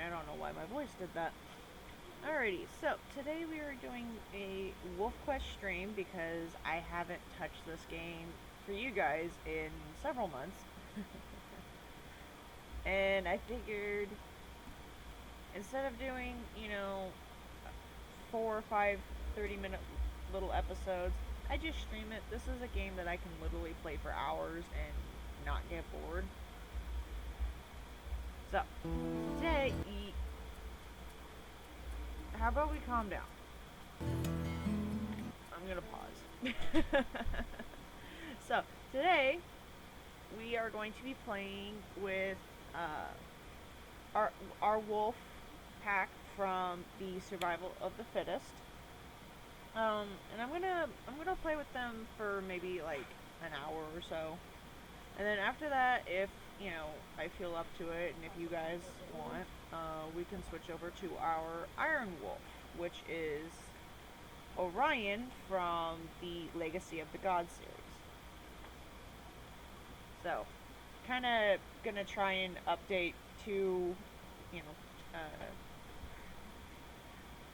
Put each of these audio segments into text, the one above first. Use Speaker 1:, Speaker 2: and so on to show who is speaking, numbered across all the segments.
Speaker 1: I don't know why my voice did that. Alrighty, so today we are doing a Wolf Quest stream because I haven't touched this game for you guys in several months. And I figured instead of doing, 4 or 5 30-minute little episodes, I just stream it. This is a game that I can literally play for hours and not get bored. So, today, how about we calm down? I'm gonna pause. So, today, we are going to be playing with our wolf pack from the Survival of the Fittest. And I'm gonna play with them for maybe like an hour or so, and then after that, if I feel up to it, and if you guys want, we can switch over to our Iron Wolf, which is Orion from the Legacy of the Gods series. So, kind of gonna try and update two,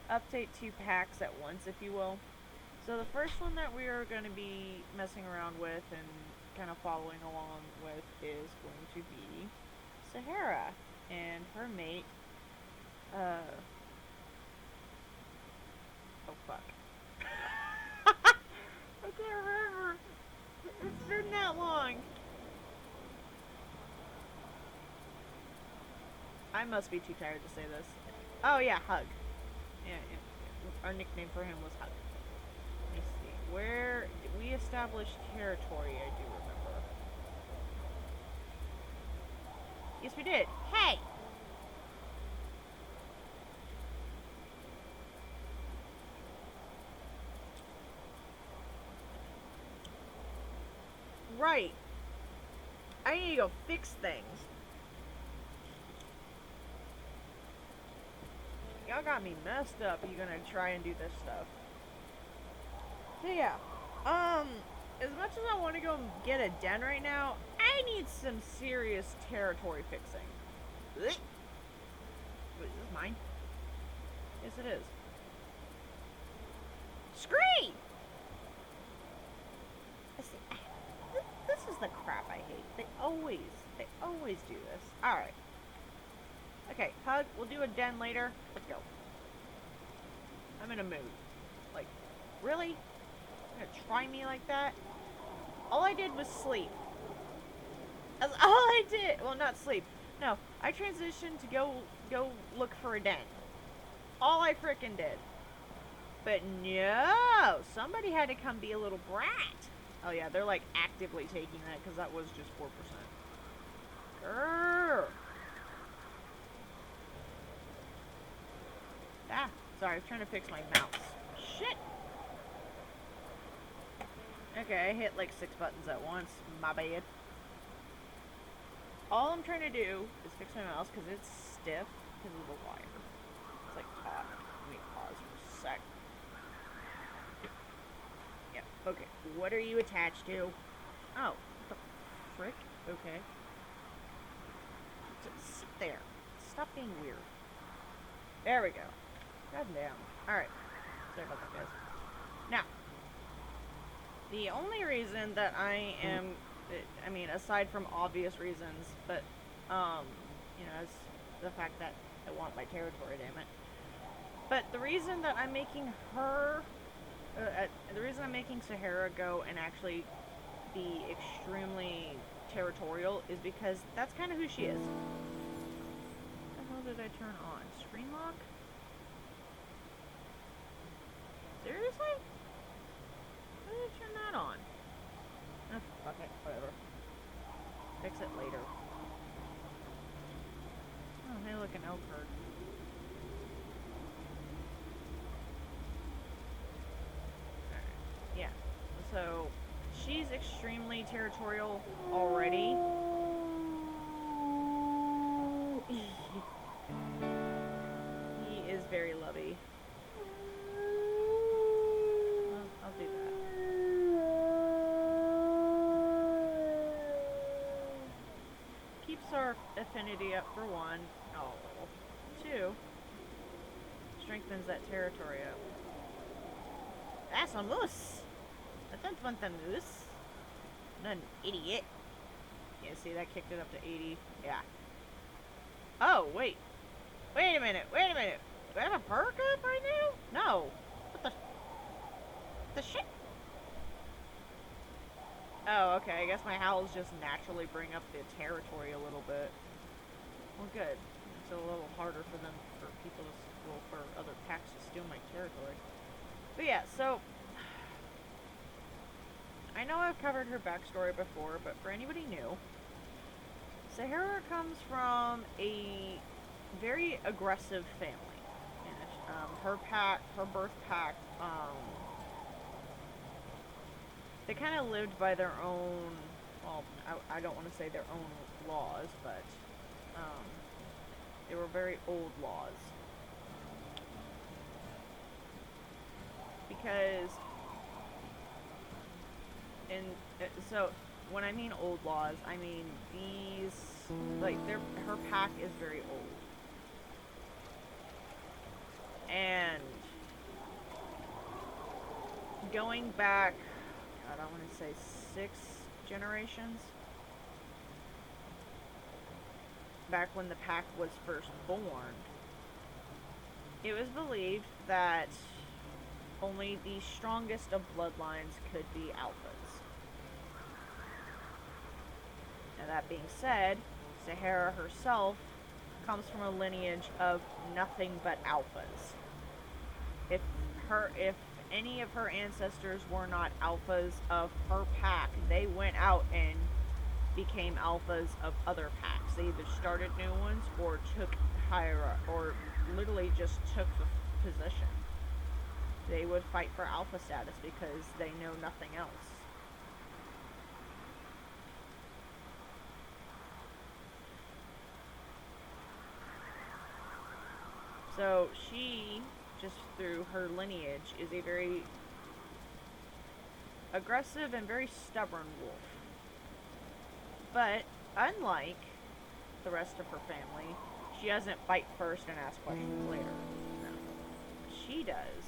Speaker 1: update two packs at once, if you will. So the first one that we are going to be messing around with and kind of following along with is going to be Sahara and her mate. Oh fuck. I can't remember. It's been that long. I must be too tired to say this. Oh yeah, Hug. Yeah. Our nickname for him was Hug. Let me see. Where we established territory, I do remember. Yes, we did. Hey! Right. I need to go fix things. Y'all got me messed up. You gonna try and do this stuff. So yeah. As much as I want to go get a den right now, I need some serious territory fixing. Wait, is this mine? Yes, it is. Scree! This is the crap I hate. They always do this. Alright. Okay, Hug, we'll do a den later. Let's go. I'm in a mood. Like, really? You're gonna try me like that? All I did was sleep. That's all I did. Well, not sleep. No, I transitioned to go look for a den. All I frickin' did. But no, somebody had to come be a little brat. Oh yeah, they're like actively taking that because that was just 4%. Grrr. Ah, sorry, I was trying to fix my mouse. Shit! Okay, I hit like 6 buttons at once. My bad. All I'm trying to do is fix my mouse because it's stiff because of the wire. It's like, let me pause for a sec. Yep, okay. What are you attached to? Oh, what the frick? Okay. Just sit there. Stop being weird. There we go. God damn. Alright. Sorry about that, guys. Now, the only reason that I am, aside from obvious reasons, but, as the fact that I want my territory, damn it. But the reason that I'm making her, the reason I'm making Sahara go and actually be extremely territorial is because that's kind of who she is. What the hell did I turn on? Screen lock? Seriously? Why did I turn that on? Oh, fuck it, whatever. Fix it later. Oh, hey, look, an elk herd. Alright, yeah. So, she's extremely territorial already. He is very lovey. I'll do that. Keeps our affinity up for 1. Oh. 2. too. Strengthens that territory up. That's a moose. I don't want the moose. Not an idiot. Yeah, see, that kicked it up to 80. Yeah. Oh, wait. Wait a minute. Do I have a perk up right now? No. What the shit? Oh, okay. I guess my howls just naturally bring up the territory a little bit. Well, good. It's a little harder for them, for people to, well, for other packs to steal my territory. But yeah, so I know I've covered her backstory before, but for anybody new, Sahara comes from a very aggressive family. And her birth pack, they kind of lived by their own, well, I don't want to say their own laws, but they were very old laws. Because, so when I mean old laws, I mean these, like, her pack is very old. And going back, God, I want to say 6 generations, back when the pack was first born, it was believed that only the strongest of bloodlines could be alphas. Now that being said, Sahara herself comes from a lineage of nothing but alphas. If any of her ancestors were not alphas of her pack, they went out and became alphas of other packs. They either started new ones or took higher, or literally just took the position. They would fight for alpha status because they know nothing else. So she, just through her lineage, is a very aggressive and very stubborn wolf. But unlike the rest of her family, she doesn't fight first and ask questions later. No. What she does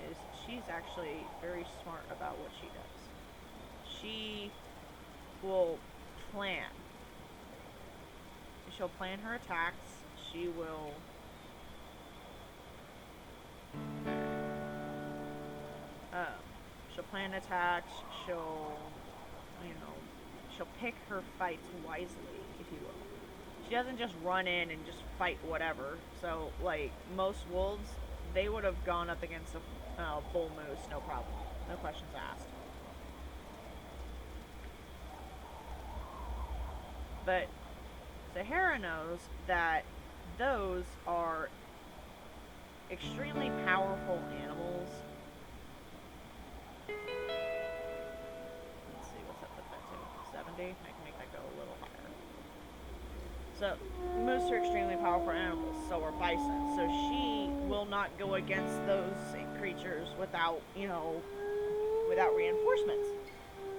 Speaker 1: is she's actually very smart about what she does. She will plan. She'll plan her attacks. She will she'll plan attacks. She'll pick her fights wisely, if you will. She doesn't just run in and just fight whatever. So, like, most wolves, they would have gone up against a bull moose, no problem. No questions asked. But Sahara knows that those are extremely powerful animals. Let's see, what's up with that too? 70? I can make that go a little higher. So, moose are extremely powerful animals, so are bison. So she will not go against those creatures without, without reinforcements.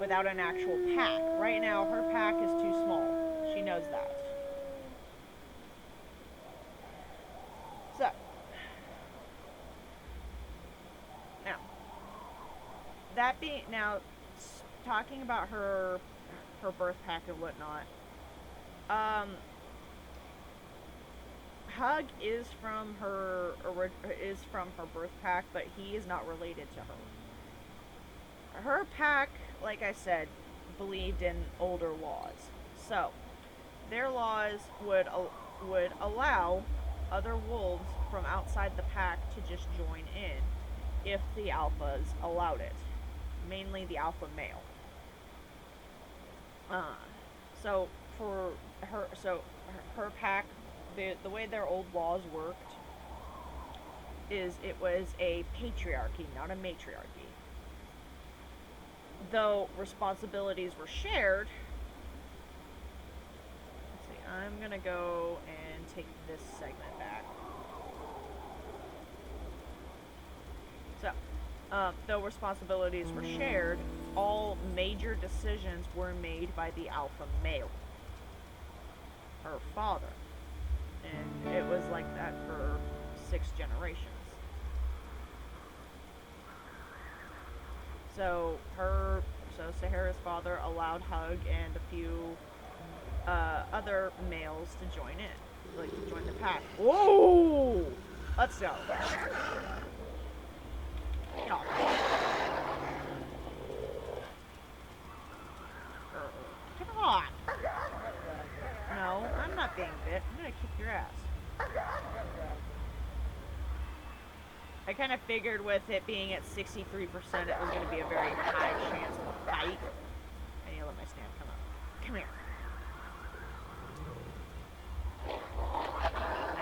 Speaker 1: Without an actual pack. Right now, her pack is too small. She knows that. So, now, talking about her birth pack and whatnot, Hug is from her birth pack, but he is not related to her. Her pack, like I said, believed in older laws. So, their laws would allow other wolves from outside the pack to just join in if the alphas allowed it. Mainly the alpha male. So for her pack, the way their old laws worked is it was a patriarchy, not a matriarchy. Though responsibilities were shared. Let's see, I'm gonna go and take this segment back. So, though responsibilities were shared, all major decisions were made by the alpha male, her father. And it was like that for 6 generations. So Sahara's father allowed Hug and a few other males to join in, like to join the pack. Whoa! Let's go. Get off. Get off. No, I'm not being bit. I'm gonna kick your ass. I kind of figured with it being at 63%, it was going to be a very high chance of a fight. I need to let my stand come up. Come here. I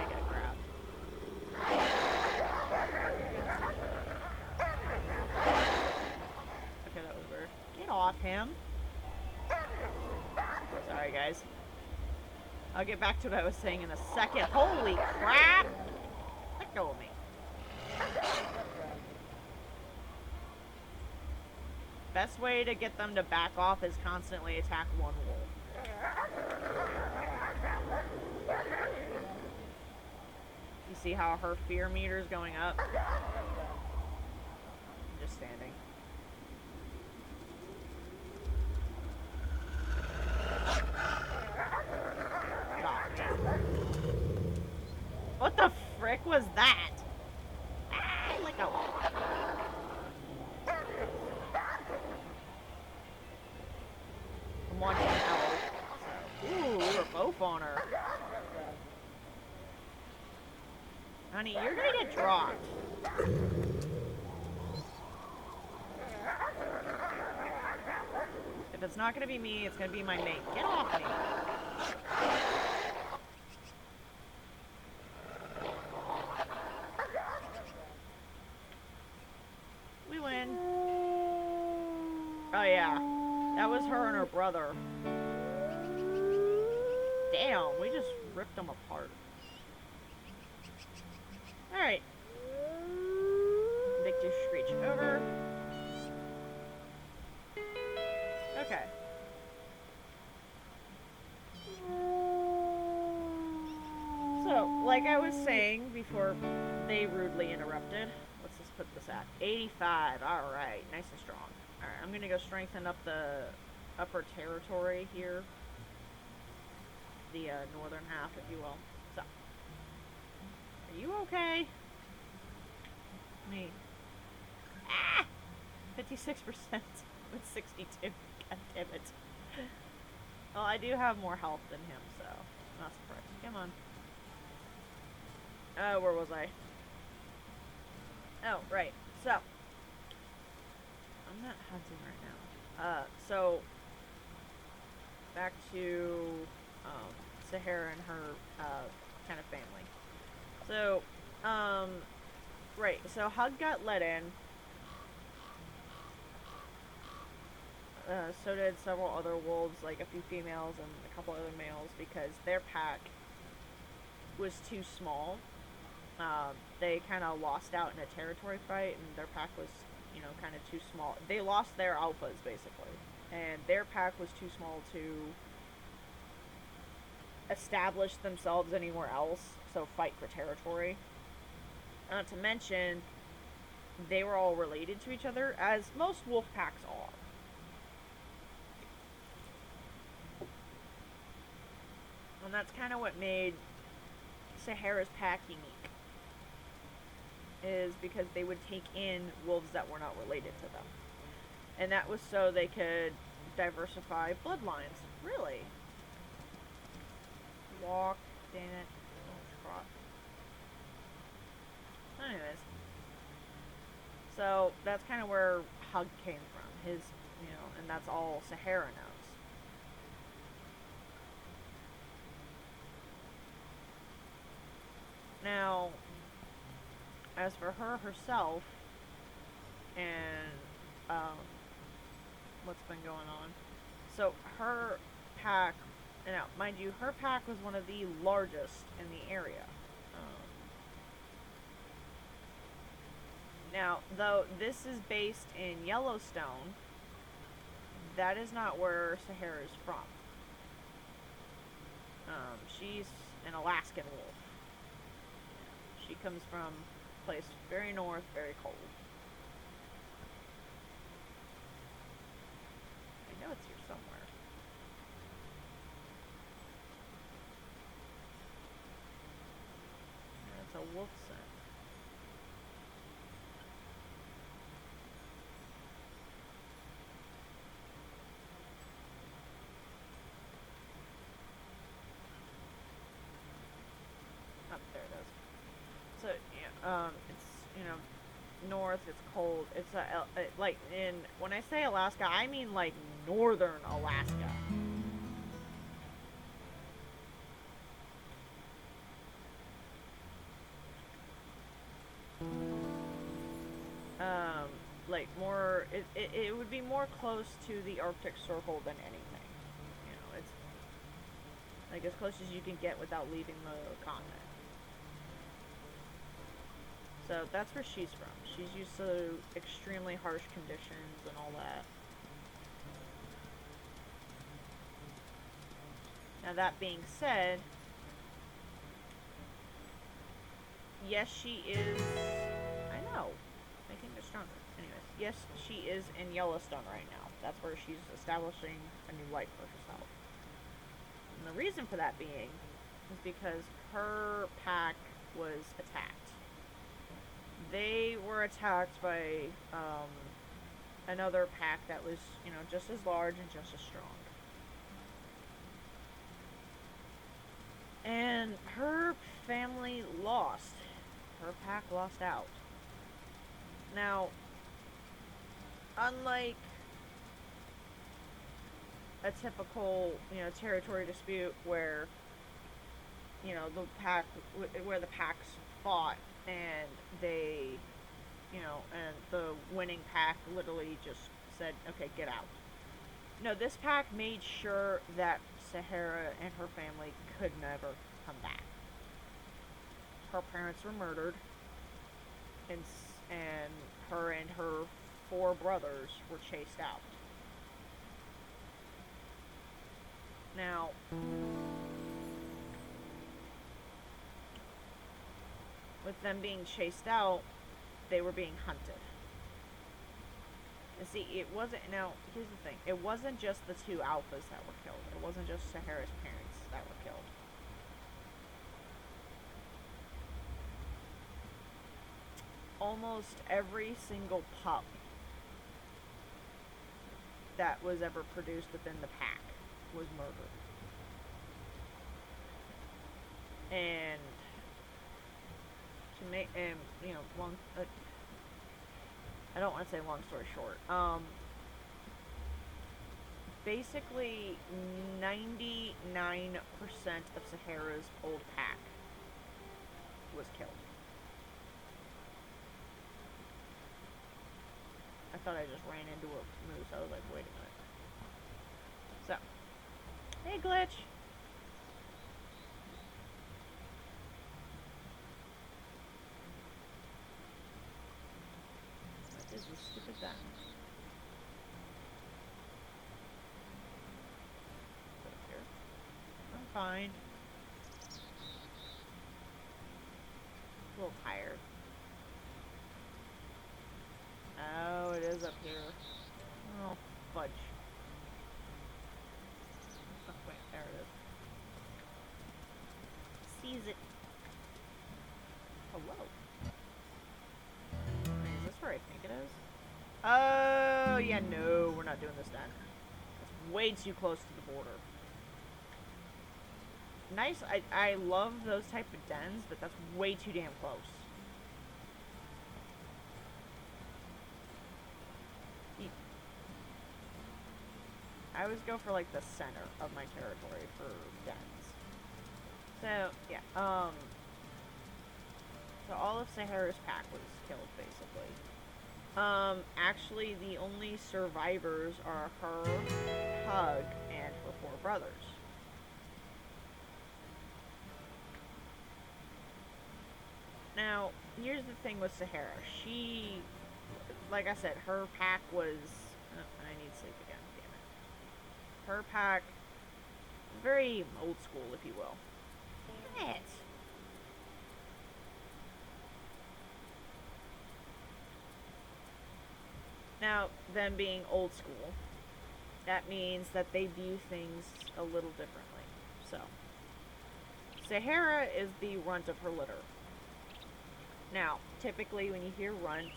Speaker 1: got grabbed. Okay, that was weird. Get off him. Sorry, guys. I'll get back to what I was saying in a second. Holy crap! Let go of me. Best way to get them to back off is constantly attack one wolf. You see how her fear meter is going up? I'm just standing. Get off me. What the frick was that? Ah, let go. I'm watching Hell. Ooh, we were both on her. Honey, you're gonna get dropped. If it's not gonna be me, it's gonna be my mate. Get off me. We win. Oh yeah, that was her and her brother. Damn, we just ripped them apart. Alright. Victor Screech over. Okay. So, like I was saying before they rudely interrupted, let's just put this at 85. Alright, nice and strong. Alright, I'm gonna go strengthen up the upper territory here. The northern half, if you will. So, are you okay? Me. Ah! 56% with 62. God damn it. Well, I do have more health than him, so not surprised. Come on. Where was I? Oh, right. So, I'm not hunting right now. So, back to Sahara and her kind of family. So, right. So Hug got let in. So did several other wolves, like a few females and a couple other males, because their pack was too small. They kind of lost out in a territory fight, and their pack was, you know, kind of too small. They lost their alphas, basically. And their pack was too small to establish themselves anywhere else, so fight for territory. Not to mention, they were all related to each other, as most wolf packs are. And that's kind of what made Sahara's pack unique. Is because they would take in wolves that were not related to them. And that was so they could diversify bloodlines. Really? Walk, damn it. Oh, crap. Anyways. So, that's kind of where Hug came from. His, you know, and that's all Sahara knows. Now, as for her herself, and what's been going on, so her pack, now mind you, her pack was one of the largest in the area. Now, though this is based in Yellowstone, that is not where Sahara is from. She's an Alaskan wolf. She comes from a place very north, very cold. I know it's here somewhere. It's a wolf scent. Oh, there it is. So, yeah, it's, north, it's cold. It's like, when I say Alaska, I mean like northern Alaska. Um, like more, it would be more close to the Arctic Circle than anything. It's like as close as you can get without leaving the continent. So that's where she's from. She's used to extremely harsh conditions and all that. Now that being said, yes, she is. I know, making her stronger. Anyways, yes, she is in Yellowstone right now. That's where she's establishing a new life for herself. And the reason for that being is because her pack was attacked. They were attacked by another pack that was, just as large and just as strong. And her family lost. Her pack lost out. Now, unlike a typical, territory dispute where, the pack, where the packs fought and they, and the winning pack literally just said, okay, get out. No, this pack made sure that Sahara and her family could never come back. Her parents were murdered, and her and her 4 brothers were chased out. Now, with them being chased out, they were being hunted. And see, it wasn't, now, here's the thing, it wasn't just the 2 alphas that were killed. It wasn't just Sahara's parents that were killed. Almost every single pup that was ever produced within the pack was murdered. And to make, long, I don't want to say long story short. Basically, 99% of Sahara's old pack was killed. I thought I just ran into a moose. I was like, wait a minute. So, hey, Glitch. What is this stupid gun? Here. I'm fine. A little tired. Oh, it is up here. Oh, fudge. Oh, wait, there it is. Seize it. Hello. Wait, is this where I think it is? Oh, yeah, no, we're not doing this then. It's way too close to the border. Nice, I love those type of dens, but that's way too damn close. I always go for like the center of my territory for dens. So yeah, so all of Sahara's pack was killed basically. Actually the only survivors are her, Hug, and her 4 brothers. Now, here's the thing with Sahara. She, like I said, her pack was, oh, I need sleep again. Her pack, very old school, if you will. it. Now, them being old school, that means that they view things a little differently. So, Sahara is the runt of her litter. Now, typically when you hear runt,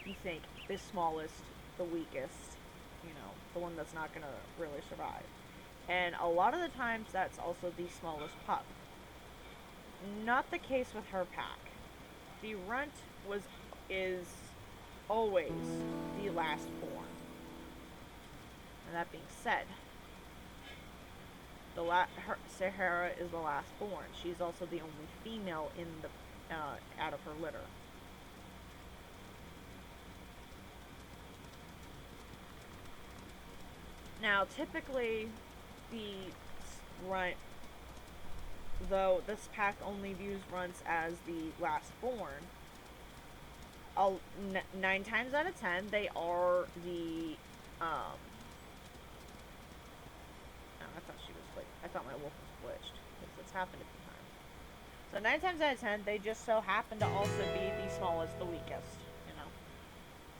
Speaker 1: you think the smallest, the weakest, the one that's not going to really survive. And a lot of the times that's also the smallest pup. Not the case with her pack. The runt is always the last born. And that being said, Sahara is the last born. She's also the only female in the out of her litter. Now, typically, the runt, though this pack only views runts as the last born, 9 times out of 10, they are the, oh, I thought my wolf was glitched, because it's happened a few times. So 9 times out of 10, they just so happen to also be the smallest, the weakest,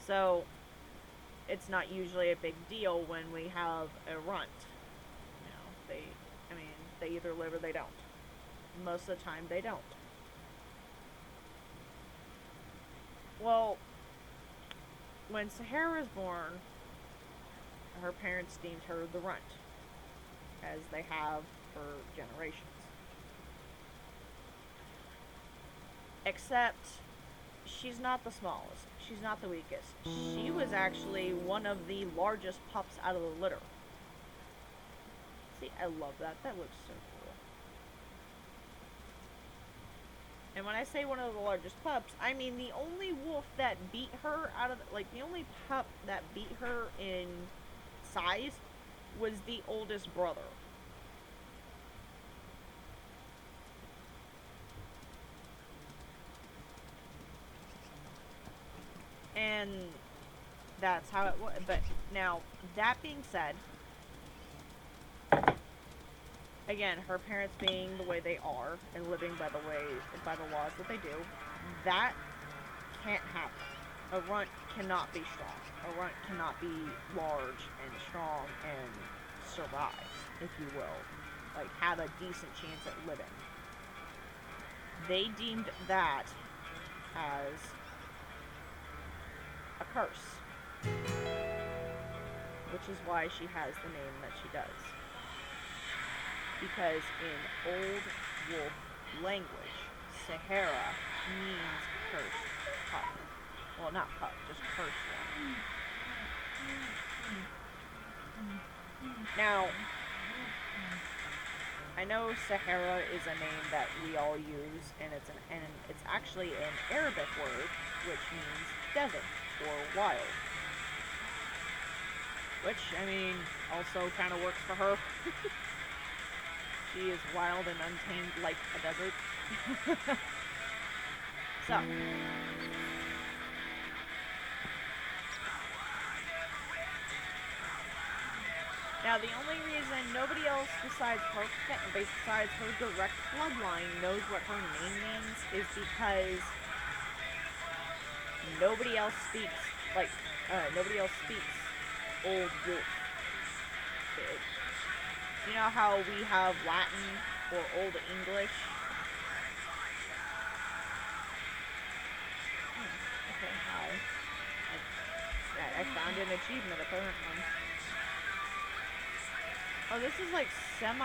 Speaker 1: So, it's not usually a big deal when we have a runt. They either live or they don't. Most of the time, they don't. Well, when Sahara was born, her parents deemed her the runt, as they have for generations. Except, she's not the smallest. She's not the weakest. She was actually one of the largest pups out of the litter. See, I love that. That looks so cool. And when I say one of the largest pups, I mean the only wolf that beat her the only pup that beat her in size was the oldest brother. And that's how it was. But now, that being said, again, her parents being the way they are and living by the laws that they do, that can't happen. A runt cannot be strong. A runt cannot be large and strong and survive, if you will. Like, have a decent chance at living. They deemed that as a curse. Which is why she has the name that she does. Because in Old Wolf language, Sahara means cursed pup. Well, not pup, just cursed one. Now, I know Sahara is a name that we all use, and it's actually an Arabic word, which means desert or wild. Which, also kind of works for her. She is wild and untamed like a desert. So. Now, the only reason nobody else besides her direct bloodline knows what her name means is because nobody else speaks Old Wolf. You know how we have Latin or Old English? Okay, hi. I found an achievement, apparently. Oh, this is like this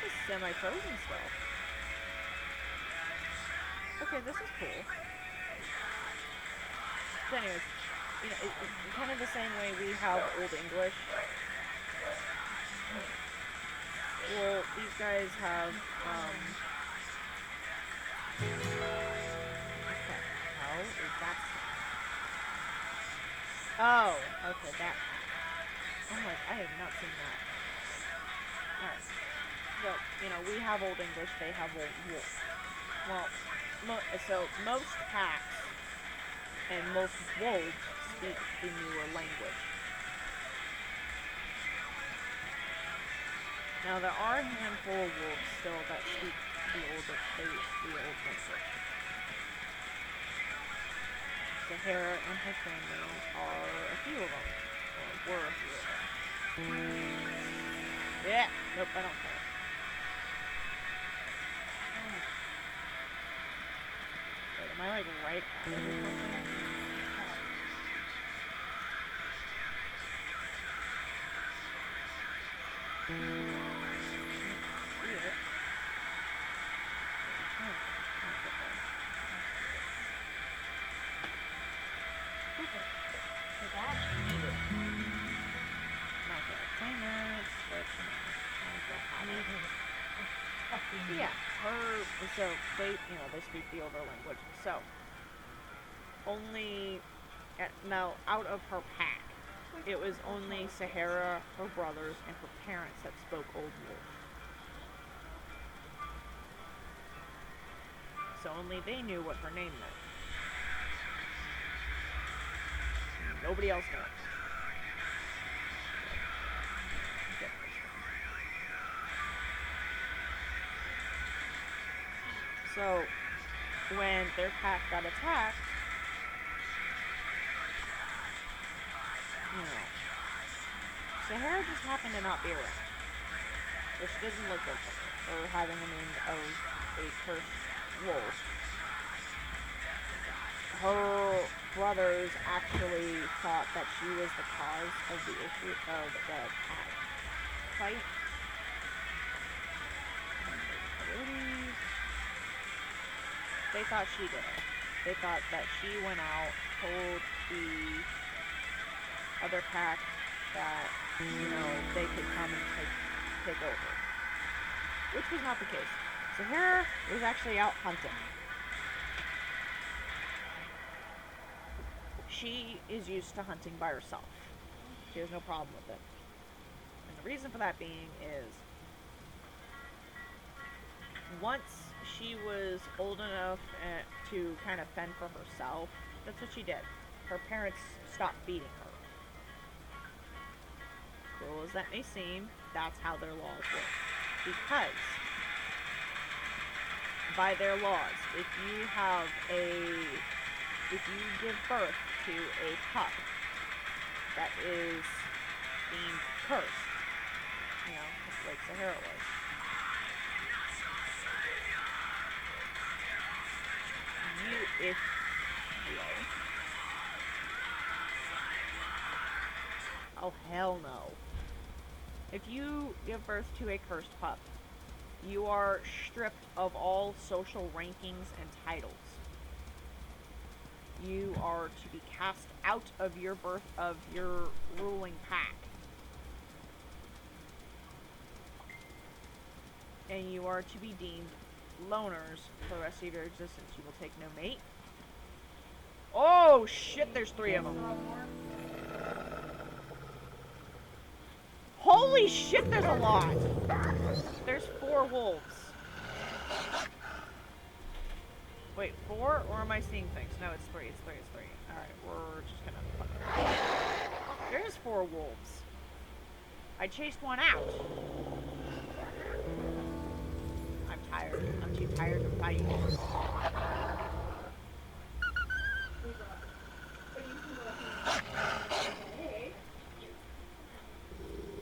Speaker 1: is semi-frozen stuff. Okay, this is cool. So anyways, it's kind of the same way we have Old English. Well, these guys have, okay, how is that? Oh, okay, that. Oh my, I have not seen that. Alright. So, we have Old English, they have Old Wolf. Well, so most packs and most wolves speak the newer language. Now there are a handful of wolves still that speak the old language. Sahara and her family are a few of them, or were a few of them. Yeah, nope, I don't care. Wait, am I like right at it or something? Yeah, so they speak the over language. So, only, now, out of her pack, it was only Sahara, her brothers, and her parents that spoke Old Wolf. So only they knew what her name meant. Nobody else knew. So, when their pack got attacked, Sahara just happened to not be around. Which doesn't look good for her, or having the name of a cursed wolf. Her brothers actually thought that she was the cause of the issue of the cat fight. They thought she did it. They thought that she went out, told the other pack that, they could come and take over. Which was not the case. Sahara was actually out hunting. She is used to hunting by herself. She has no problem with it. And the reason for that being is, once she was old enough to kind of fend for herself, that's what she did. Her parents stopped feeding her. Cruel as that may seem, that's how their laws work. Because, by their laws, if you give birth to a pup that is being cursed, like Sahara was, oh hell no. If you give birth to a cursed pup, you are stripped of all social rankings and titles. You are to be cast out of your ruling pack. And you are to be deemed loners for the rest of your existence. You will take no mate. Oh shit, there's 3 of them. Holy shit, there's a lot. There's 4 wolves. Wait, 4? Or am I seeing things? No, it's 3. It's 3. Alright, we're just gonna... There's 4 wolves. I chased one out. I'm tired. I'm too tired to fight.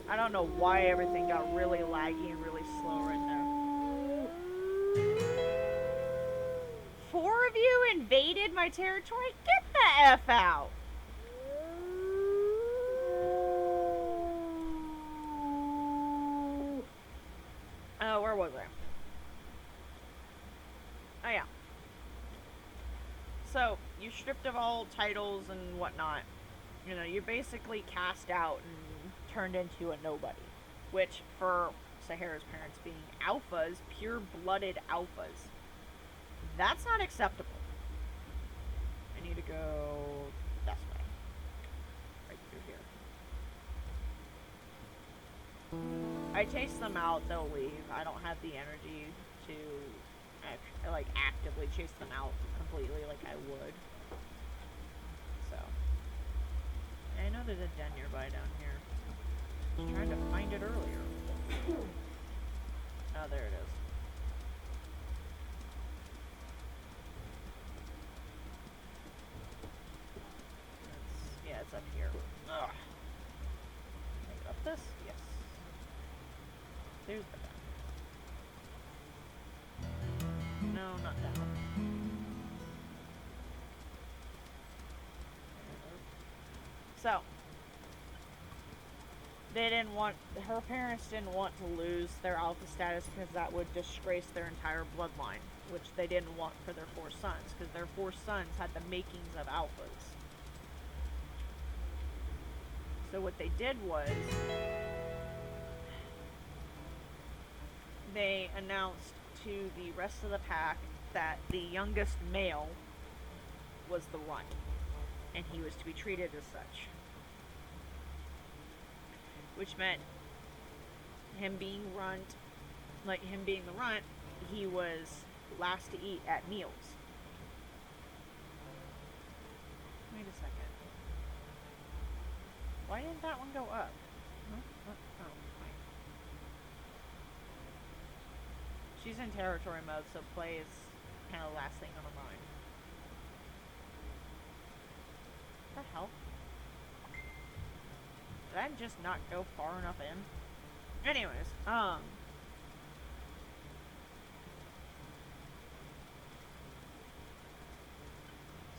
Speaker 1: I don't know why everything got really laggy and really slow right now. 4 of you invaded my territory? Get the F out! Where was I? Oh yeah. So, you're stripped of all titles and whatnot. You're basically cast out and turned into a nobody. Which, for Sahara's parents being alphas, pure-blooded alphas, that's not acceptable. I need to go this way. Right through here. I chase them out, they'll leave. I don't have the energy to actively chase them out completely like I would. So, I know there's a den nearby down here. I was trying to find it earlier. Oh, there it is. Yeah, it's up here. Ugh. Can I get up this? Yes. There's the down. No, not down. So, they didn't want, her parents didn't want to lose their alpha status because that would disgrace their entire bloodline, which they didn't want for their 4 sons, because their 4 sons had the makings of alphas. So what they did was, they announced to the rest of the pack that the youngest male was the runt, and he was to be treated as such. Which meant him being runt, like him being the runt, he was last to eat at meals. Wait a second. Why didn't that one go up? Huh? Oh, fine. She's in territory mode, so play is kind of the last thing on her mind. What the hell? Did I just not go far enough in? Anyways,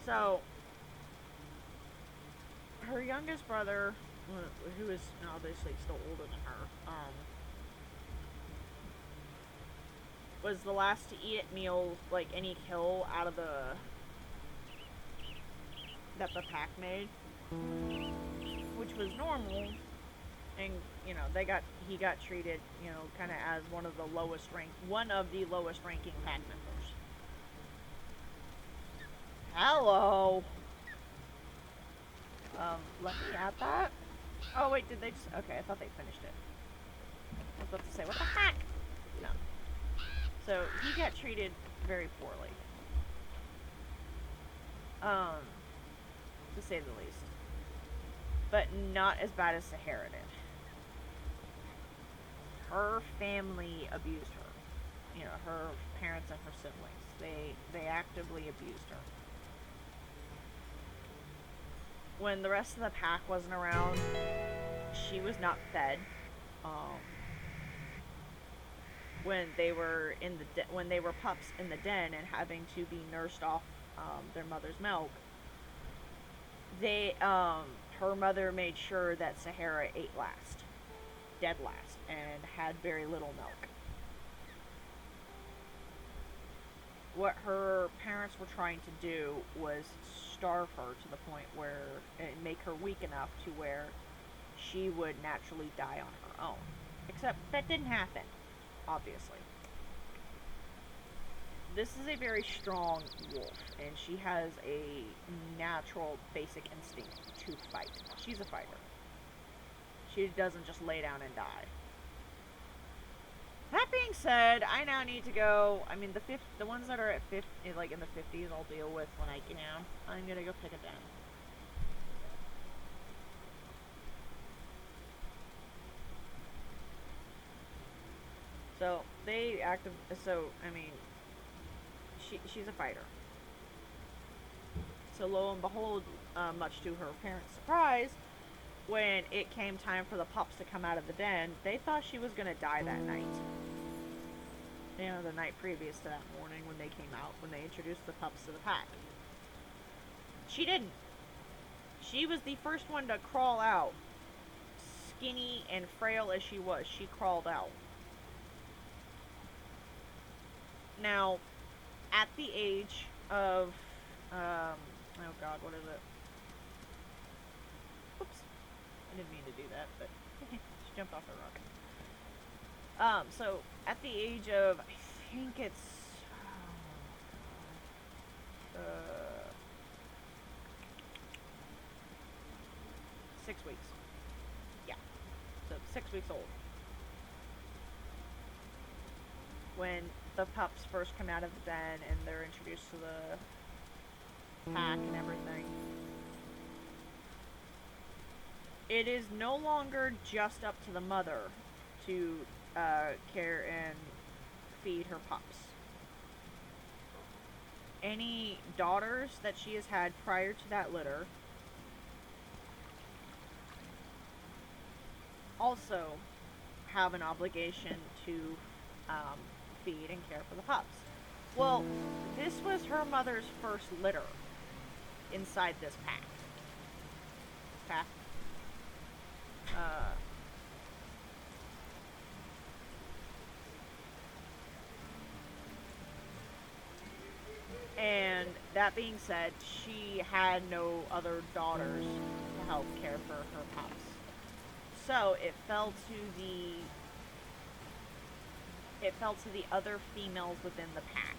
Speaker 1: so, her youngest brother, who is obviously still older than her, was the last to eat at meals, like any kill out of that the pack made, which was normal, and he got treated, kind of as one of the lowest ranking pack members. Hello. Let me add that. Oh wait, did they just? Okay, I thought they finished it. I was about to say, what the heck? No. So he got treated very poorly. To say the least. But not as bad as Sahara did. Her family abused her. Her parents and her siblings. They actively abused her. When the rest of the pack wasn't around, she was not fed. When they were when they were pups in the den and having to be nursed off their mother's milk, her mother made sure that Sahara ate last, dead last, and had very little milk. What her parents were trying to do was starve her to the point where, and make her weak enough to where she would naturally die on her own. Except that didn't happen, obviously. This is a very strong wolf, and she has a natural basic instinct to fight. She's a fighter. She doesn't just lay down and die. That being said, I now need to go. I mean, the ones that are at 50, like in the 50s, I'll deal with when I get down. I'm gonna go pick a den. So I mean, she's a fighter. So lo and behold, much to her parents' surprise, when it came time for the pups to come out of the den, they thought she was gonna die that night. The night previous to that morning when they came out, when they introduced the pups to the pack. She didn't. She was the first one to crawl out. Skinny and frail as she was, she crawled out. Now, at the age of, oh god, what is it? Oops. I didn't mean to do that, but she jumped off the rock. So, at the age of, I think it's, 6 weeks. Yeah. So, 6 weeks old. When the pups first come out of the den and they're introduced to the pack and everything, it is no longer just up to the mother to care and feed her pups. Any daughters that she has had prior to that litter also have an obligation to feed and care for the pups. Well, this was her mother's first litter inside this pack. And that being said, she had no other daughters to help care for her pups. So it fell to the other females within the pack,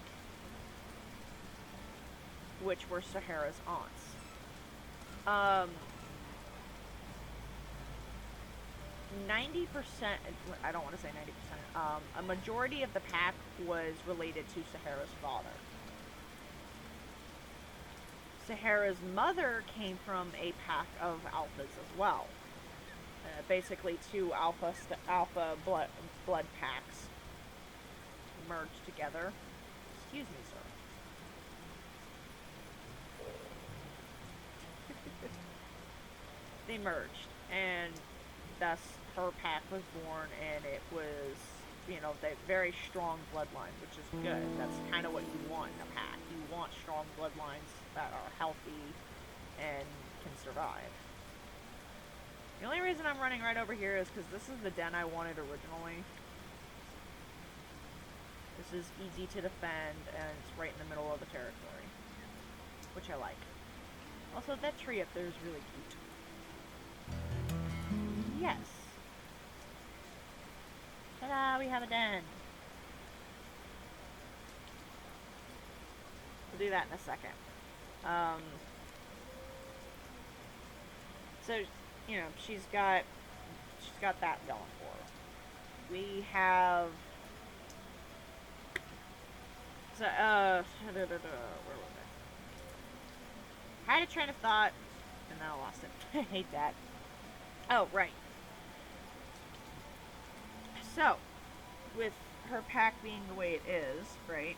Speaker 1: which were Sahara's aunts. 90%, I don't want to say 90%, a majority of the pack was related to Sahara's father. Sahara's mother came from a pack of alphas as well. Basically, two alpha blood packs merged together. Excuse me, sir. They merged, and thus her pack was born, and it was, the very strong bloodline, which is good. That's kind of what you want in a pack. You want strong bloodlines that are healthy and can survive. The only reason I'm running right over here is because this is the den I wanted originally. This is easy to defend, and it's right in the middle of the territory, which I like. Also, that tree up there is really cute. Yes. Ta-da, we have a den. We'll do that in a second. So, she's got that going for her. We have, so, where was I? Had a train of thought, and then I lost it. I hate that. Oh, right. So, with her pack being the way it is, right?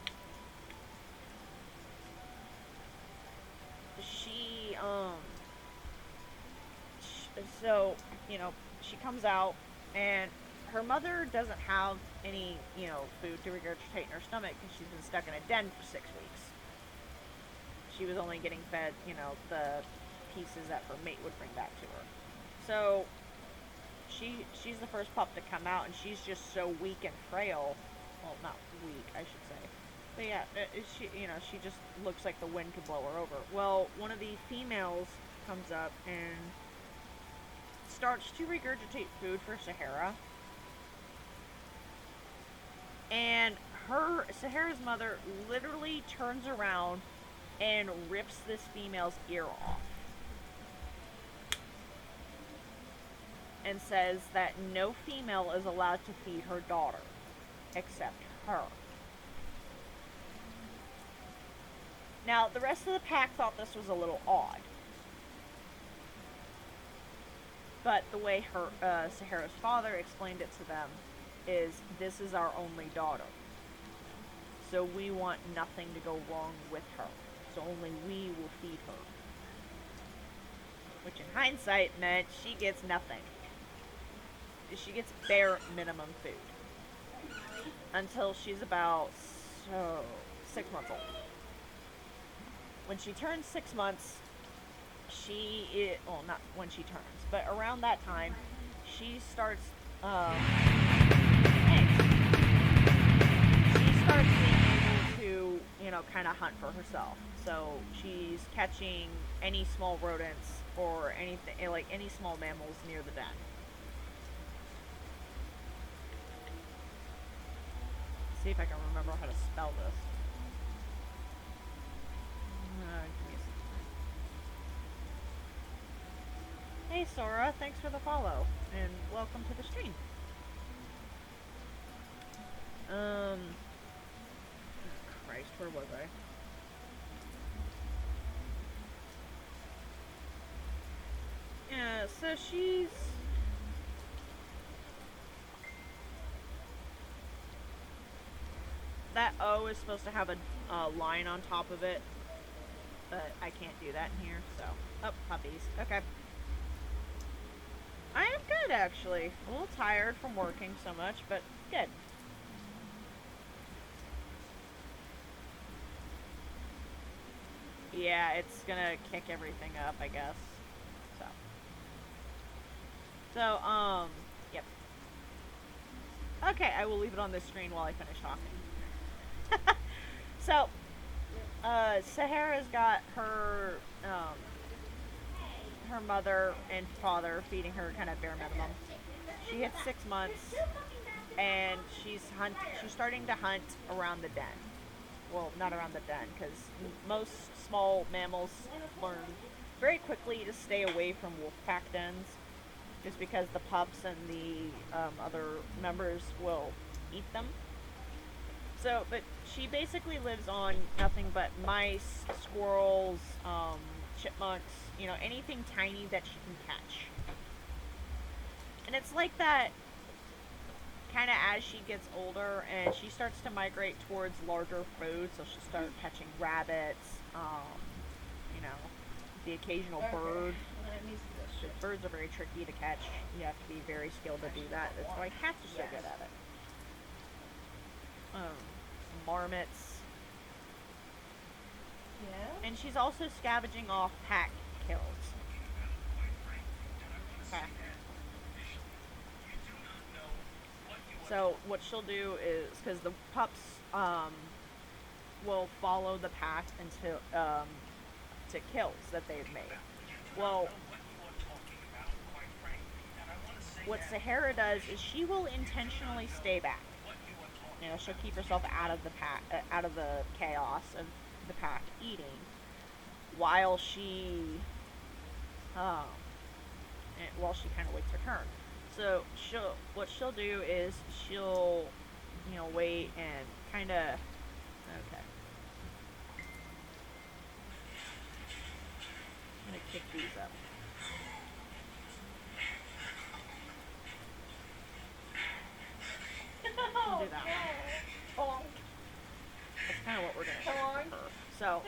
Speaker 1: So, she comes out, and her mother doesn't have any, food to regurgitate in her stomach because she's been stuck in a den for 6 weeks. She was only getting fed, the pieces that her mate would bring back to her. So, she's the first pup to come out, and she's just so weak and frail. Well, not weak, I should say. But yeah, she just looks like the wind could blow her over. Well, one of the females comes up and starts to regurgitate food for Sahara. And Sahara's mother literally turns around and rips this female's ear off. And says that no female is allowed to feed her daughter, except her. Now, the rest of the pack thought this was a little odd. But the way Sahara's father explained it to them is, this is our only daughter. So we want nothing to go wrong with her. So only we will feed her. Which in hindsight meant she gets nothing. She gets bare minimum food. Until she's about 6 months old. When she turns 6 months, well, not when she turns, but around that time, she starts, being able to, kind of hunt for herself. So she's catching any small rodents or anything, like any small mammals near the den. Let's see if I can remember how to spell this. Hey Sora, thanks for the follow, and welcome to the stream. Christ, where was I? Yeah, so she's... that O is supposed to have a line on top of it, but I can't do that in here. So, oh, puppies. Okay. I am good actually. A little tired from working so much, but good. Yeah, it's gonna kick everything up, I guess. So, yep. Okay, I will leave it on this screen while I finish talking. So, Sahara's got her mother and father feeding her kind of bare minimum. She hits 6 months, and She's starting to hunt around the den. Well, not around the den, because most small mammals learn very quickly to stay away from wolf pack dens, just because the pups and the other members will eat them. So, but she basically lives on nothing but mice, squirrels, chipmunks, anything tiny that she can catch. And it's like that kind of as she gets older and she starts to migrate towards larger food, so she'll start catching rabbits, you know, the occasional bird. Birds are very tricky to catch. You have to be very skilled to do that. That's why cats are so good at it. Marmots.
Speaker 2: Yeah.
Speaker 1: And she's also scavenging off pack kills. Okay. So what she'll do is, because the pups will follow the pack into to kills that they've made. Well, what Sahara does is she will intentionally stay back. She'll keep herself out of the pack, out of the chaos of the pack eating, while um, she kind of waits her turn. So what she'll do is she'll, wait and kind of, okay. I'm gonna kick these up. Do that one. That's kind of what we're gonna do for her. So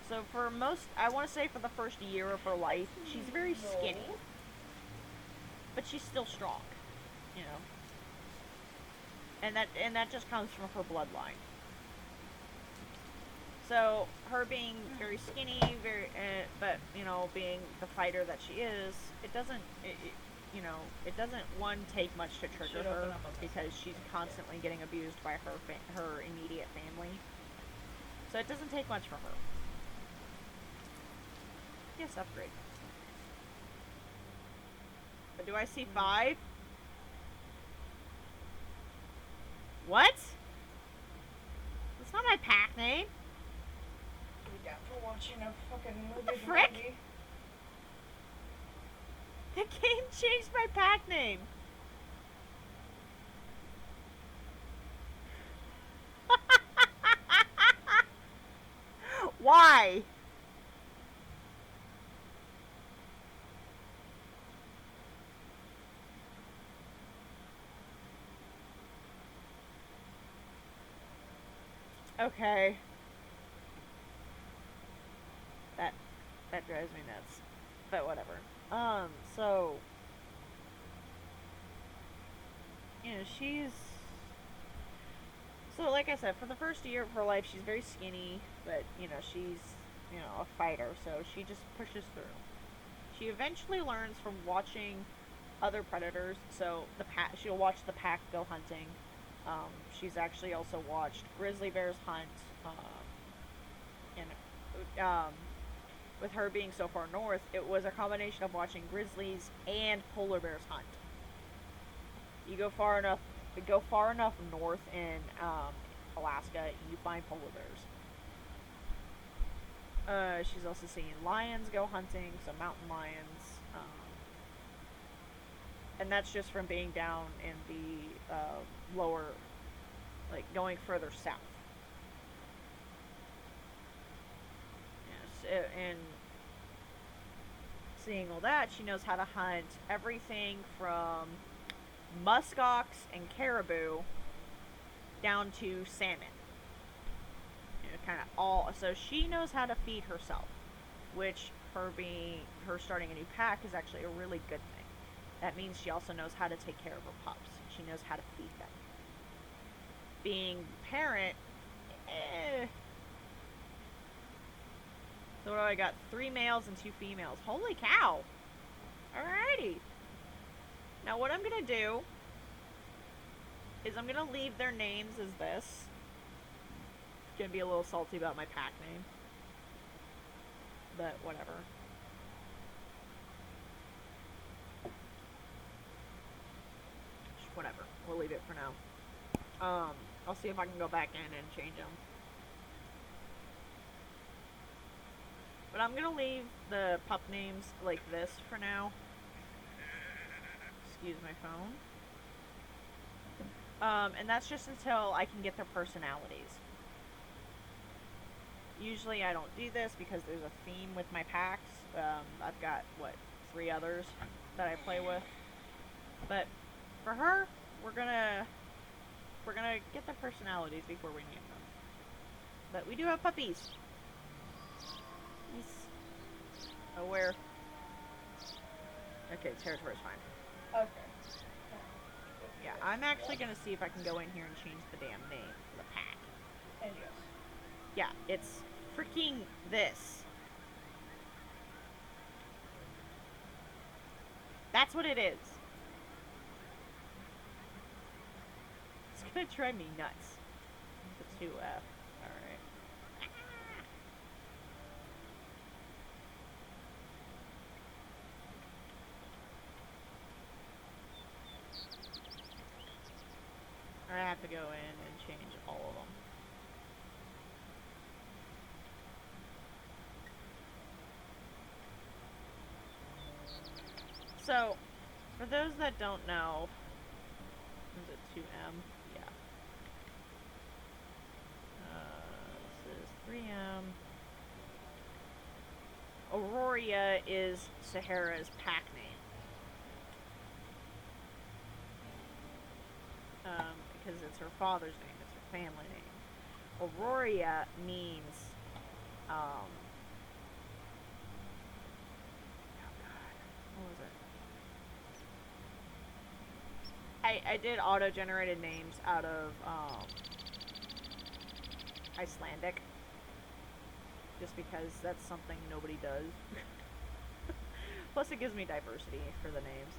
Speaker 1: so for most, I want to say for the first year of her life, she's very skinny, but she's still strong, you know. And that just comes from her bloodline. So her being very skinny, but being the fighter that she is, it doesn't one take much to trigger her because she's constantly getting abused by her immediate family. So it doesn't take much for her. Yes, upgrade. But do I see 5? What? That's not my pack name.
Speaker 2: Yeah, for watching a fucking movie.
Speaker 1: What the frick? The game changed my pack name. Why? Okay. That drives me nuts. But whatever. So she's so like I said, for the first year of her life she's very skinny, but she's a fighter, so she just pushes through. She eventually learns from watching other predators, so she'll watch the pack go hunting. She's actually also watched grizzly bears hunt, and with her being so far north, it was a combination of watching grizzlies and polar bears hunt. You go far enough north in Alaska, you find polar bears. She's also seen lions go hunting, so mountain lions, and that's just from being down in the lower, like going further south. And seeing all that, she knows how to hunt everything from muskox and caribou down to salmon. You know, kind of all. So she knows how to feed herself, which her starting a new pack is actually a really good thing. That means she also knows how to take care of her pups. She knows how to feed them. Being parent, So what do I got? 3 males and 2 females. Holy cow! Alrighty. Now what I'm gonna do is I'm gonna leave their names as this. Gonna be a little salty about my pack name, but whatever. Whatever. We'll leave it for now. I'll see if I can go back in and change them. But I'm gonna leave the pup names like this for now. Excuse my phone. And that's just until I can get their personalities. Usually I don't do this because there's a theme with my packs. I've got, 3 others that I play with. But for her, we're gonna get their personalities before we name them. But we do have puppies. Nice. Oh, where? Okay, territory's fine.
Speaker 2: Okay.
Speaker 1: Yeah, I'm actually gonna see if I can go in here and change the damn name for the pack.
Speaker 2: And yes.
Speaker 1: Yeah, it's freaking this. That's what it is. It's gonna drive me nuts. The 2F. Alright. I have to go in and change all of them. So, for those that don't know, is it 2M? Yeah. This is 3M. Aurora is Sahara's pack name. Because it's her father's name, it's her family name. Aurora means, oh god, what was it? I did auto-generated names out of, Icelandic. Just because that's something nobody does. Plus it gives me diversity for the names.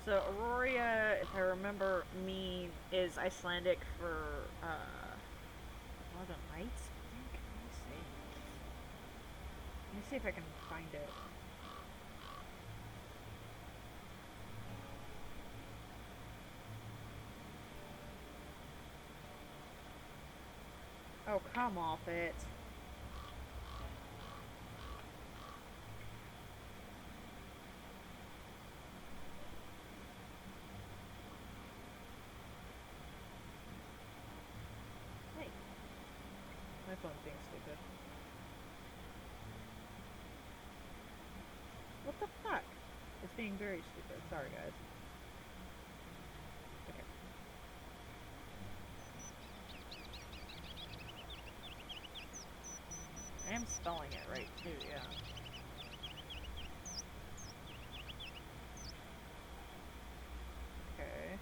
Speaker 1: So Aurora, if I remember, is Icelandic for Northern Lights, I think. Let me see if I can find it. Oh, come off it. Hey. My phone's being stupid. What the fuck? It's being very stupid. Sorry, guys. Okay. I am spelling it right, too, yeah. Okay.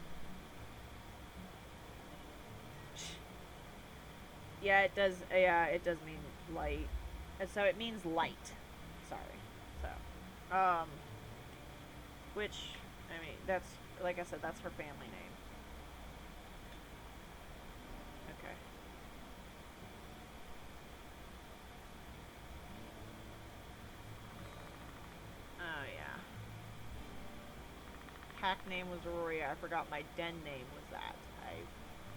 Speaker 1: Yeah, it does mean light. And so it means light. Sorry. So, which, I mean, that's, like I said, that's her family name. Okay. Oh, yeah. Pack name was Aurora. I forgot my den name was that.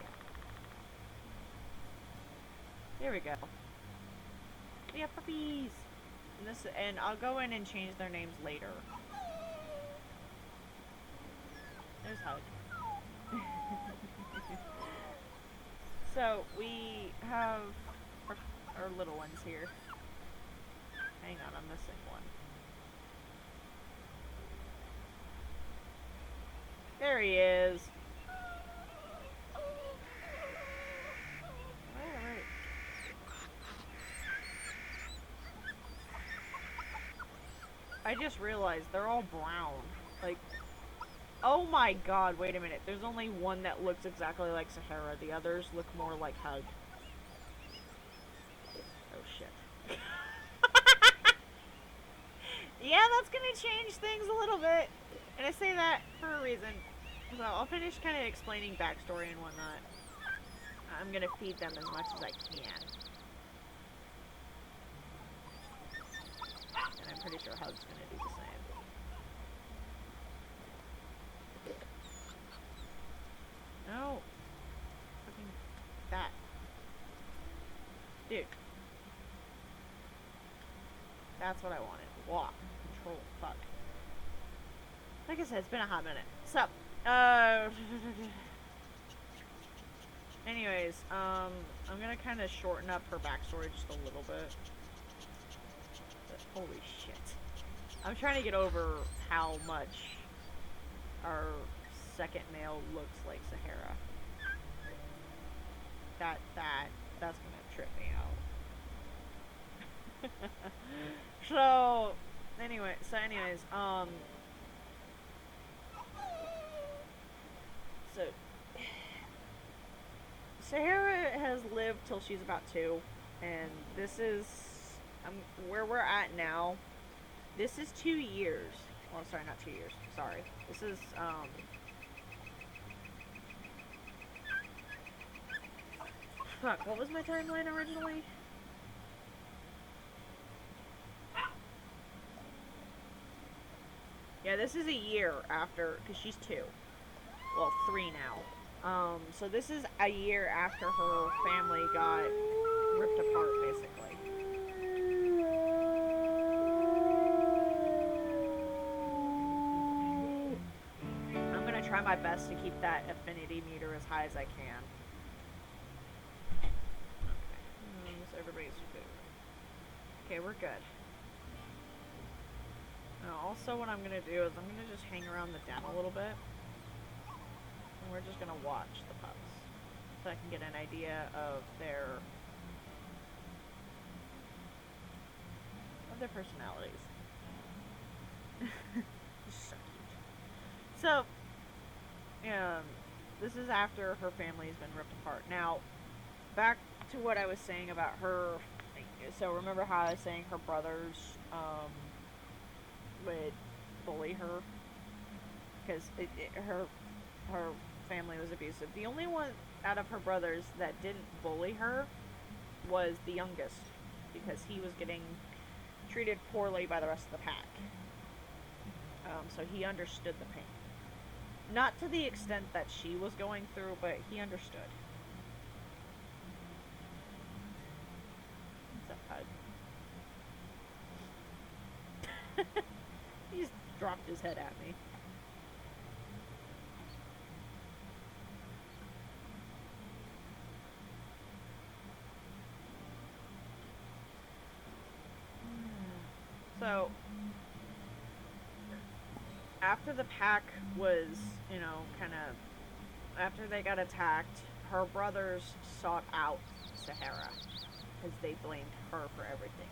Speaker 1: Yeah. There we go. We have puppies! And I'll go in and change their names later. There's Hug. So we have our, our little ones here. Hang on, I'm missing one. There he is. Alright. I just realized they're all brown. Like, oh my god, wait a minute. There's only one that looks exactly like Sahara. The others look more like Hug. Oh shit. Yeah, that's gonna change things a little bit. And I say that for a reason. So I'll finish kind of explaining backstory and whatnot. I'm gonna feed them as much as I can. And I'm pretty sure Hug's gonna do the same. No. Fucking that. Dude. That's what I wanted. Walk. Control. Fuck. Like I said, it's been a hot minute. So, anyways, I'm gonna kind of shorten up her backstory just a little bit. But holy shit. I'm trying to get over how much our second male looks like Sahara. That's gonna trip me out. So, anyways, so Sahara has lived till she's about 2, and this is where we're at now. This is 2 years. Well, sorry, not 2 years. Sorry. This is fuck. What was my timeline originally? Yeah, this is a year after, because she's 2. Well, 3 now. So this is a year after her family got ripped apart, basically. I'm gonna try my best to keep that affinity meter as high as I can. Okay. So everybody's food. Okay, we're good. Now, also what I'm gonna do is I'm gonna just hang around the den a little bit. And we're just gonna watch the pups. So I can get an idea of their personalities. So cute. So, this is after her family's been ripped apart. Now, back to what I was saying about her. So remember how I was saying her brothers would bully her because her family was abusive. The only one out of her brothers that didn't bully her was the youngest, because he was getting treated poorly by the rest of the pack. So he understood the pain. Not to the extent that she was going through, but he understood. What's up, bud? He just dropped his head at me. So, after the pack was, kind of, after they got attacked, her brothers sought out Sahara because they blamed her for everything.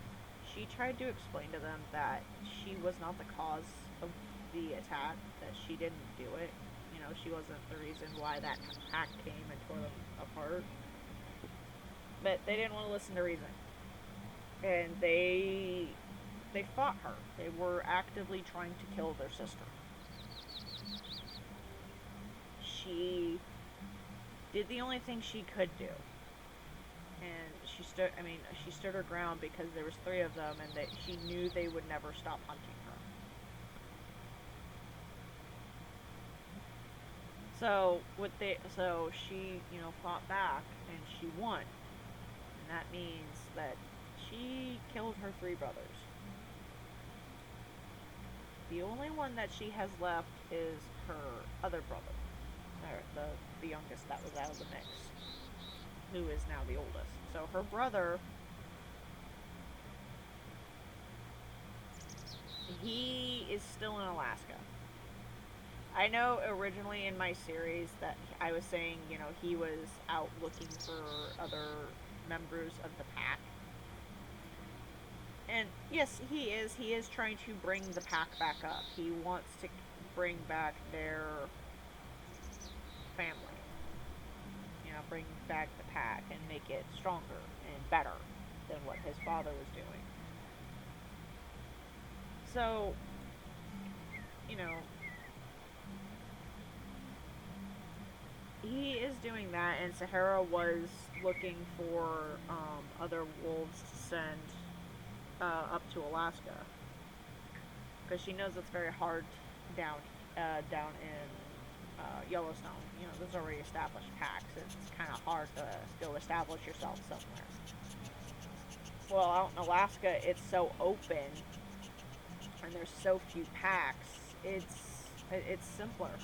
Speaker 1: She tried to explain to them that she was not the cause of the attack, that she didn't do it. She wasn't the reason why that pack came and tore them apart. But they didn't want to listen to reason. And they fought her. They were actively trying to kill their sister. She did the only thing she could do. And she stood her ground because there was 3 of them, and that she knew they would never stop hunting her. So she, fought back and she won. And that means that she killed her 3 brothers. The only one that she has left is her other brother. Or the youngest that was out of the mix. who is now the oldest. So her brother, he is still in Alaska. I know originally in my series that I was saying, he was out looking for other members of the pack. And yes, he is. He is trying to bring the pack back up. He wants to bring back their family. Bring back the pack and make it stronger and better than what his father was doing. So, he is doing that, and Sahara was looking for other wolves to send up to Alaska, because she knows it's very hard down in Yellowstone. There's already established packs. It's kind of hard to go establish yourself somewhere. Well, out in Alaska, it's so open, and there's so few packs. It's simpler.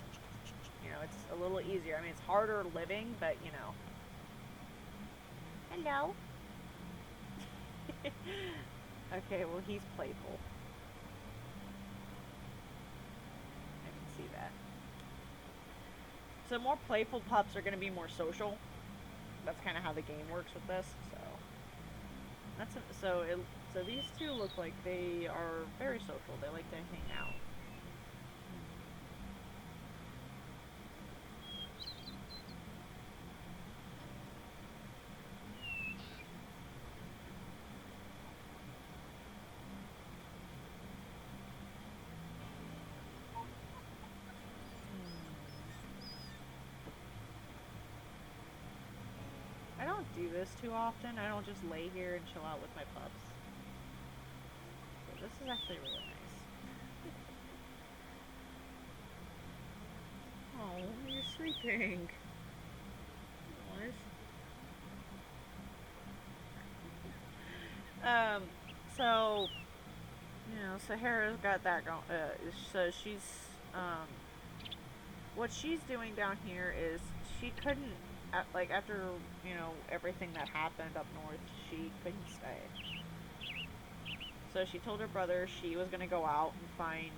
Speaker 1: It's a little easier. I mean, it's harder living, but Hello. Okay, well, he's playful. I can see that. So more playful pups are going to be more social. That's kind of how the game works with this. So these two look like they are very social. They like to hang out. I don't do this too often. I don't just lay here and chill out with my pups. But this is actually really nice. Oh, you're sleeping. What? So, Sahara's got that going. So she's, what she's doing down here is she couldn't, after, everything that happened up north, she couldn't stay. So she told her brother she was going to go out and find,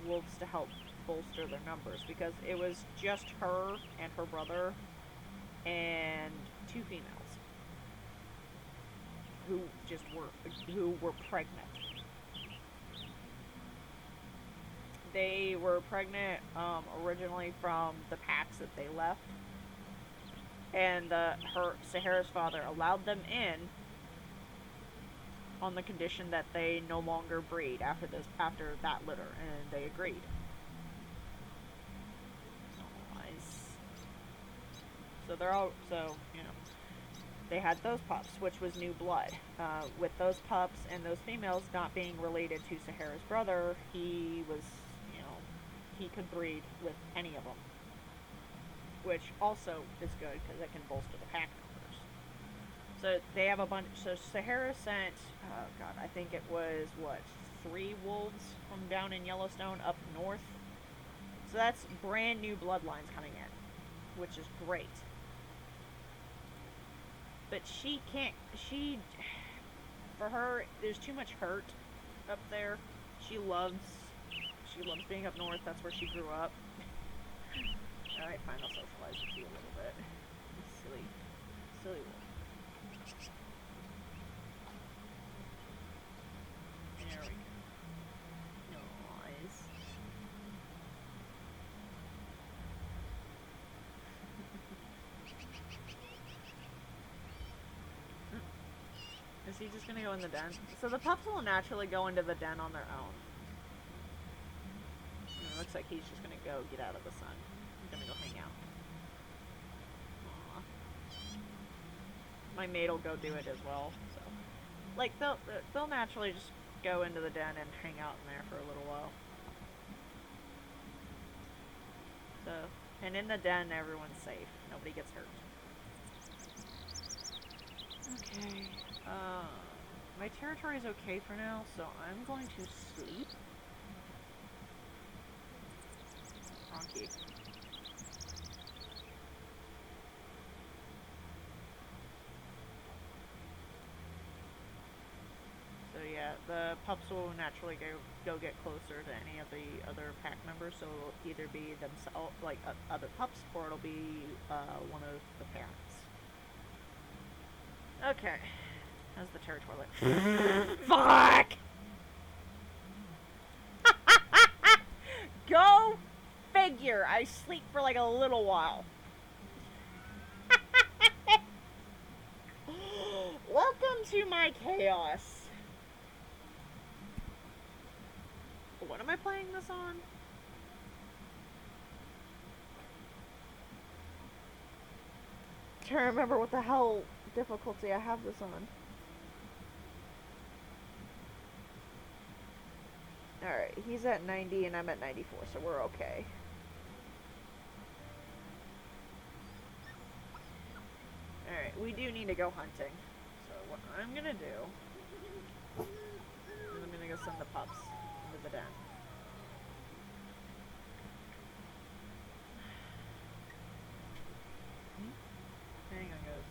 Speaker 1: wolves to help bolster their numbers, because it was just her and her brother and 2 females who were pregnant. They were pregnant originally from the packs that they left, and Sahara's father allowed them in on the condition that they no longer breed after that litter, and they agreed. So they had those pups, which was new blood. With those pups and those females not being related to Sahara's brother, he was, he could breed with any of them, which also is good because it can bolster the pack numbers. So they have a bunch. So Sahara sent, I think it was 3 wolves from down in Yellowstone up north. So that's brand new bloodlines coming in, which is great. But for her, there's too much hurt up there. She loves being up north. That's where she grew up. Alright, fine, I'll socialize with you a little bit. Silly wolf. There we go. Nice. Is he just gonna go in the den? So the pups will naturally go into the den on their own. And it looks like he's just gonna go get out of the sun. He's gonna go hang out. Aww. My maid will go do it as well. So, they'll naturally just go into the den and hang out in there for a little while. So, and in the den, everyone's safe. Nobody gets hurt. Okay. My territory is okay for now, so I'm going to sleep. Ronky. the pups will naturally go get closer to any of the other pack members, so it'll either be themselves, like other pups, or it'll be one of the parents. Okay, how's the terror toilet? Fuck! Go figure. I sleep for like a little while. Welcome to my chaos. What am I playing this on? I'm trying to remember what the hell difficulty I have this on. Alright, he's at 90 and I'm at 94, so we're okay. Alright, we do need to go hunting. So what I'm gonna do is I'm gonna go send the pups into the den. Hang on, guys.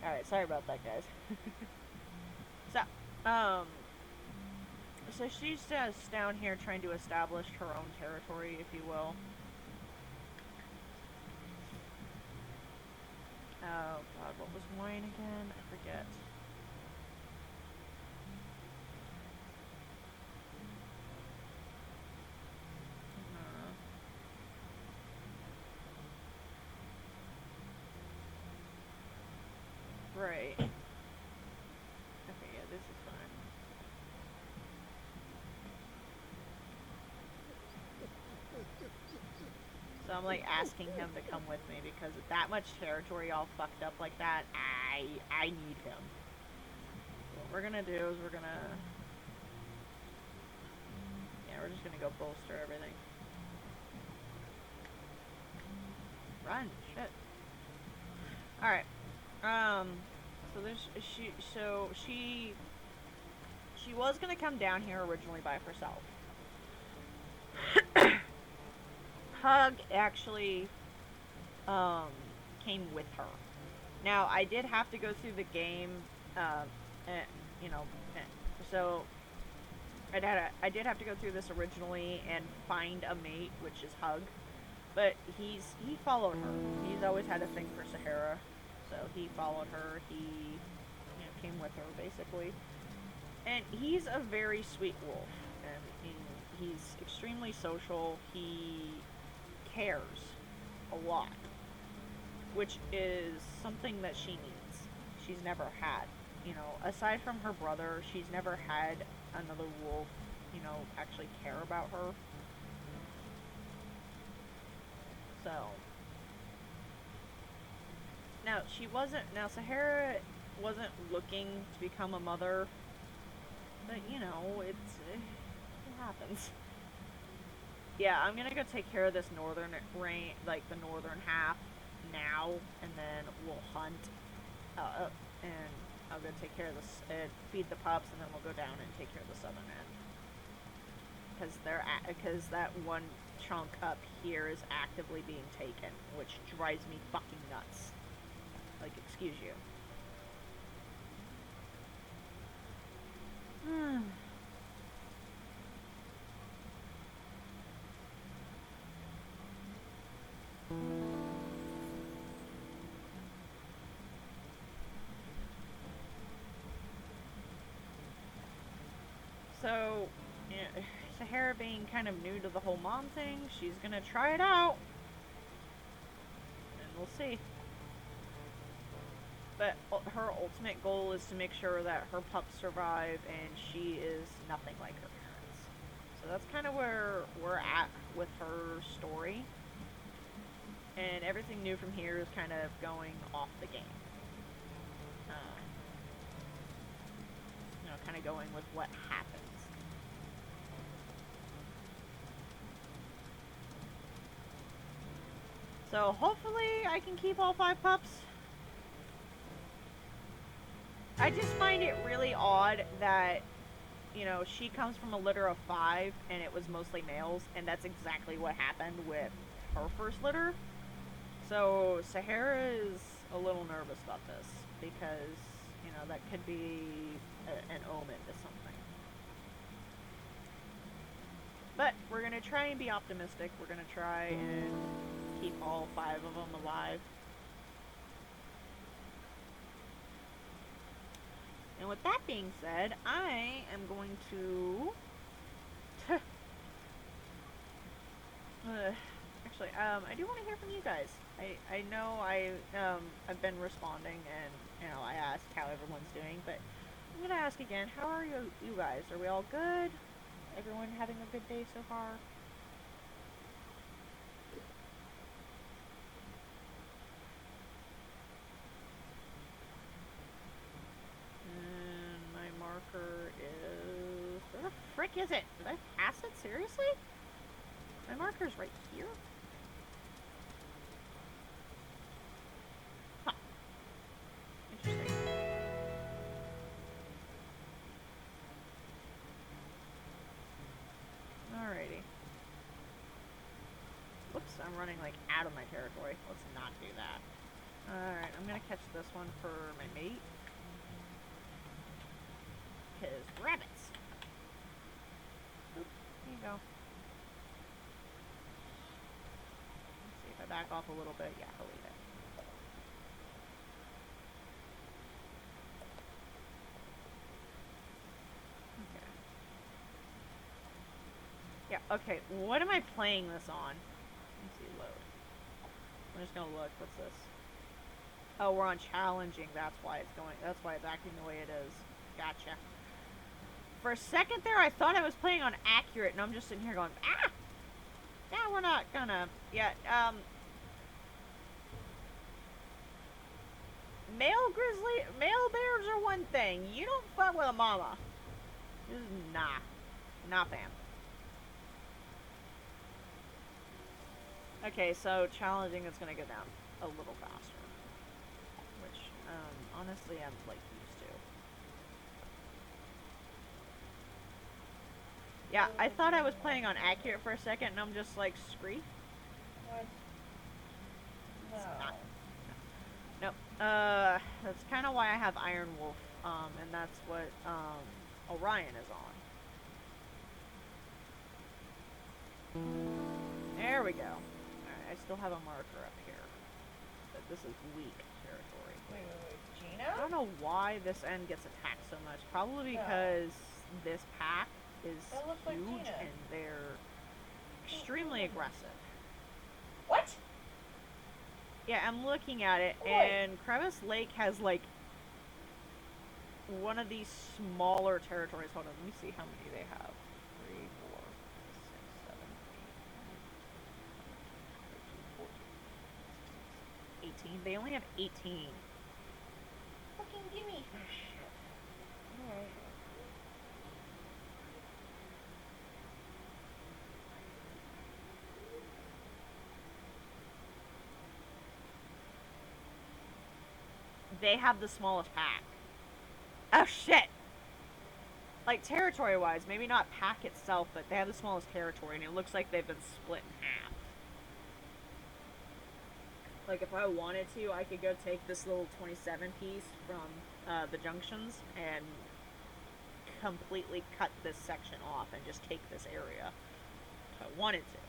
Speaker 1: Alright, sorry about that, guys. So she's just down here trying to establish her own territory, if you will. Oh god, what was wine again? I forget. Right. Okay, yeah, this is fine. So I'm like asking him to come with me because with that much territory all fucked up like that, I need him. What we're gonna do is we're just gonna go bolster everything. Run, shit. Alright. So she was gonna come down here originally by herself. Hug actually came with her. Now I did have to go through the game, you know, so I did have to go through this originally and find a mate, which is Hug, but he followed her. He's always had a thing for Sahara. So he followed her, he came with her, basically. And he's a very sweet wolf, and he's extremely social, he cares a lot, which is something that she needs. She's never had, aside from her brother, she's never had another wolf, actually care about her. So... Now Sahara wasn't looking to become a mother, but it happens. Yeah, I'm gonna go take care of this northern like the northern half now, and then we'll hunt, and I'll go take care of this, feed the pups, and then we'll go down and take care of the southern end. Because that one chunk up here is actively being taken, which drives me fucking nuts. Like, excuse you. So, Sahara being kind of new to the whole mom thing, she's gonna try it out. We'll see. But her ultimate goal is to make sure that her pups survive and she is nothing like her parents. So that's kind of where we're at with her story. And everything new from here is kind of going off the game. Kind of going with what happens. So hopefully I can keep all 5 pups. I just find it really odd that, you know, she comes from a litter of 5 and it was mostly males, and that's exactly what happened with her first litter. So Sahara is a little nervous about this because, you know, that could be an omen to something. But we're going to try and be optimistic. We're going to try and keep all 5 of them alive. And with that being said, I am going to... actually, I do want to hear from you guys. I know I've been responding and, you know, I asked how everyone's doing, but I'm going to ask again, how are you guys? Are we all good? Everyone having a good day so far? And my marker is... Where the frick is it? Did I pass it? Seriously? My marker's right here? Huh. Interesting. Alrighty. Whoops, I'm running like out of my territory. Let's not do that. Alright, I'm gonna catch this one for my mate. His rabbits. Oop, there you go. Let's see if I back off a little bit. Yeah, he'll eat it. Okay. Yeah, okay, what am I playing this on? Let me see, load. I'm just gonna look. What's this? Oh, we're on challenging. That's why it's acting the way it is. Gotcha. For a second there, I thought I was playing on accurate, and I'm just sitting here going, ah! Yeah, we're not gonna. Yeah, male bears are one thing. You don't fuck with a mama. Just nah, fam. Okay, so challenging is gonna go down a little faster, which, honestly, I'm like used to. Yeah, I thought I was playing on accurate for a second, and I'm just like, scree.
Speaker 2: What? No.
Speaker 1: Nope. That's kind of why I have Iron Wolf, and that's what, Orion is on. There we go. Alright, I still have a marker up here. But this is weak territory.
Speaker 2: Wait, Gina?
Speaker 1: I don't know why this end gets attacked so much. Probably because this pack is
Speaker 2: like
Speaker 1: huge
Speaker 2: Gina.
Speaker 1: and they're extremely aggressive.
Speaker 2: What?
Speaker 1: Yeah, I'm looking at it,
Speaker 2: Boy.
Speaker 1: and Crevice Lake has, like, one of these smaller territories. Hold on, let me see how many they have. 3, 4, 5, 6, 7, 8, 13, 14, 18. They only have 18.
Speaker 2: Fucking gimme. Alright.
Speaker 1: They have the smallest pack. Oh shit! Like, territory-wise, maybe not pack itself, but they have the smallest territory, and it looks like they've been split in half. Like, if I wanted to, I could go take this little 27 piece from the junctions and completely cut this section off and just take this area if I wanted to.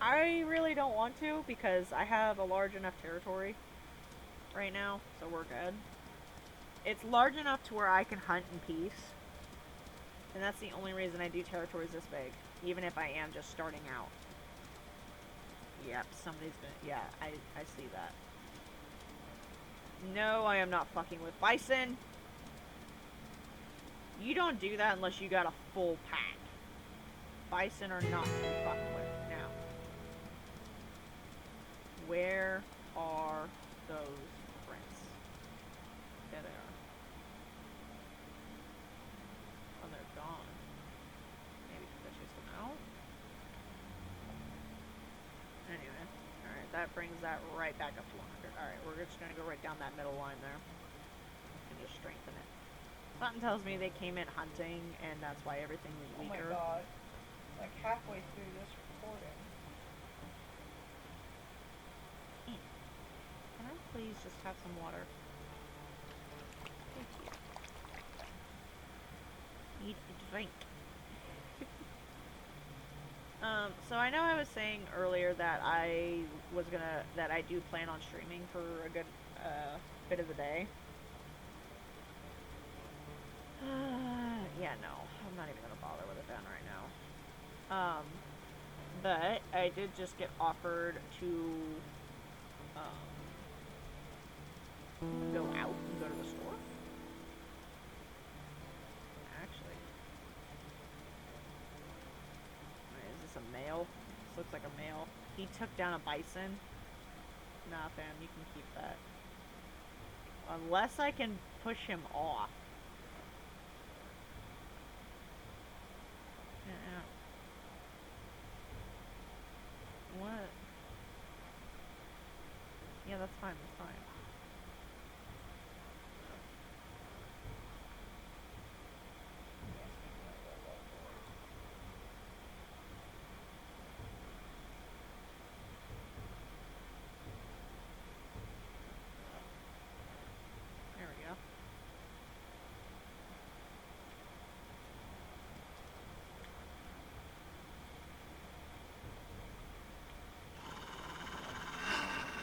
Speaker 1: I really don't want to because I have a large enough territory right now, so we're good. It's large enough to where I can hunt in peace, and that's the only reason I do territories this big, even if I am just starting out. Yep, somebody's been. Yeah, I see that. No, I am not fucking with bison. You don't do that unless you got a full pack. Bison are not to be fucking with. Now, where are those prints? There they are. Oh, they're gone. Maybe because I chased them out? Anyway. Alright, that brings that right back up to 100. Alright, we're just gonna go right down that middle line there. And just strengthen it. Something tells me they came in hunting, and that's why everything was weaker.
Speaker 2: Oh my god. Like halfway through this recording.
Speaker 1: Can I please just have some water? Thank you. Need a drink. So I know I was saying earlier that that I do plan on streaming for a good, bit of the day. Yeah, no, I'm not even gonna bother with it then right now. But I did just get offered to, go out and go to the store. Actually. Wait, is this a male? This looks like a male. He took down a bison. Nah, fam, you can keep that. Unless I can push him off. Yeah. What? Yeah, that's fine, that's fine. There we go.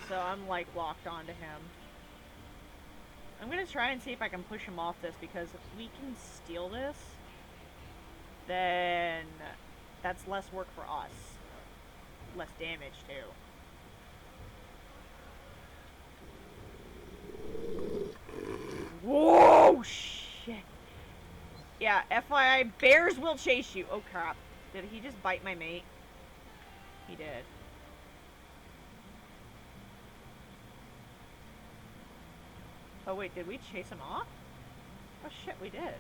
Speaker 1: So I'm like locked onto him. I'm gonna try and see if I can push him off this, because if we can steal this, then that's less work for us. Less damage too. Whoa, shit. Yeah, FYI, bears will chase you. Oh crap. Did he just bite my mate? He did. Oh wait, did we chase him off? Oh shit, we did.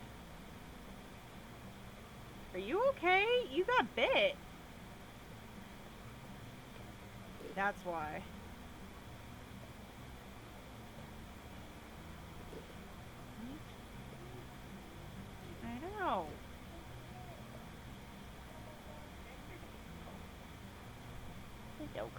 Speaker 1: Are you okay? You got bit. That's why. I know. Hey, Doke.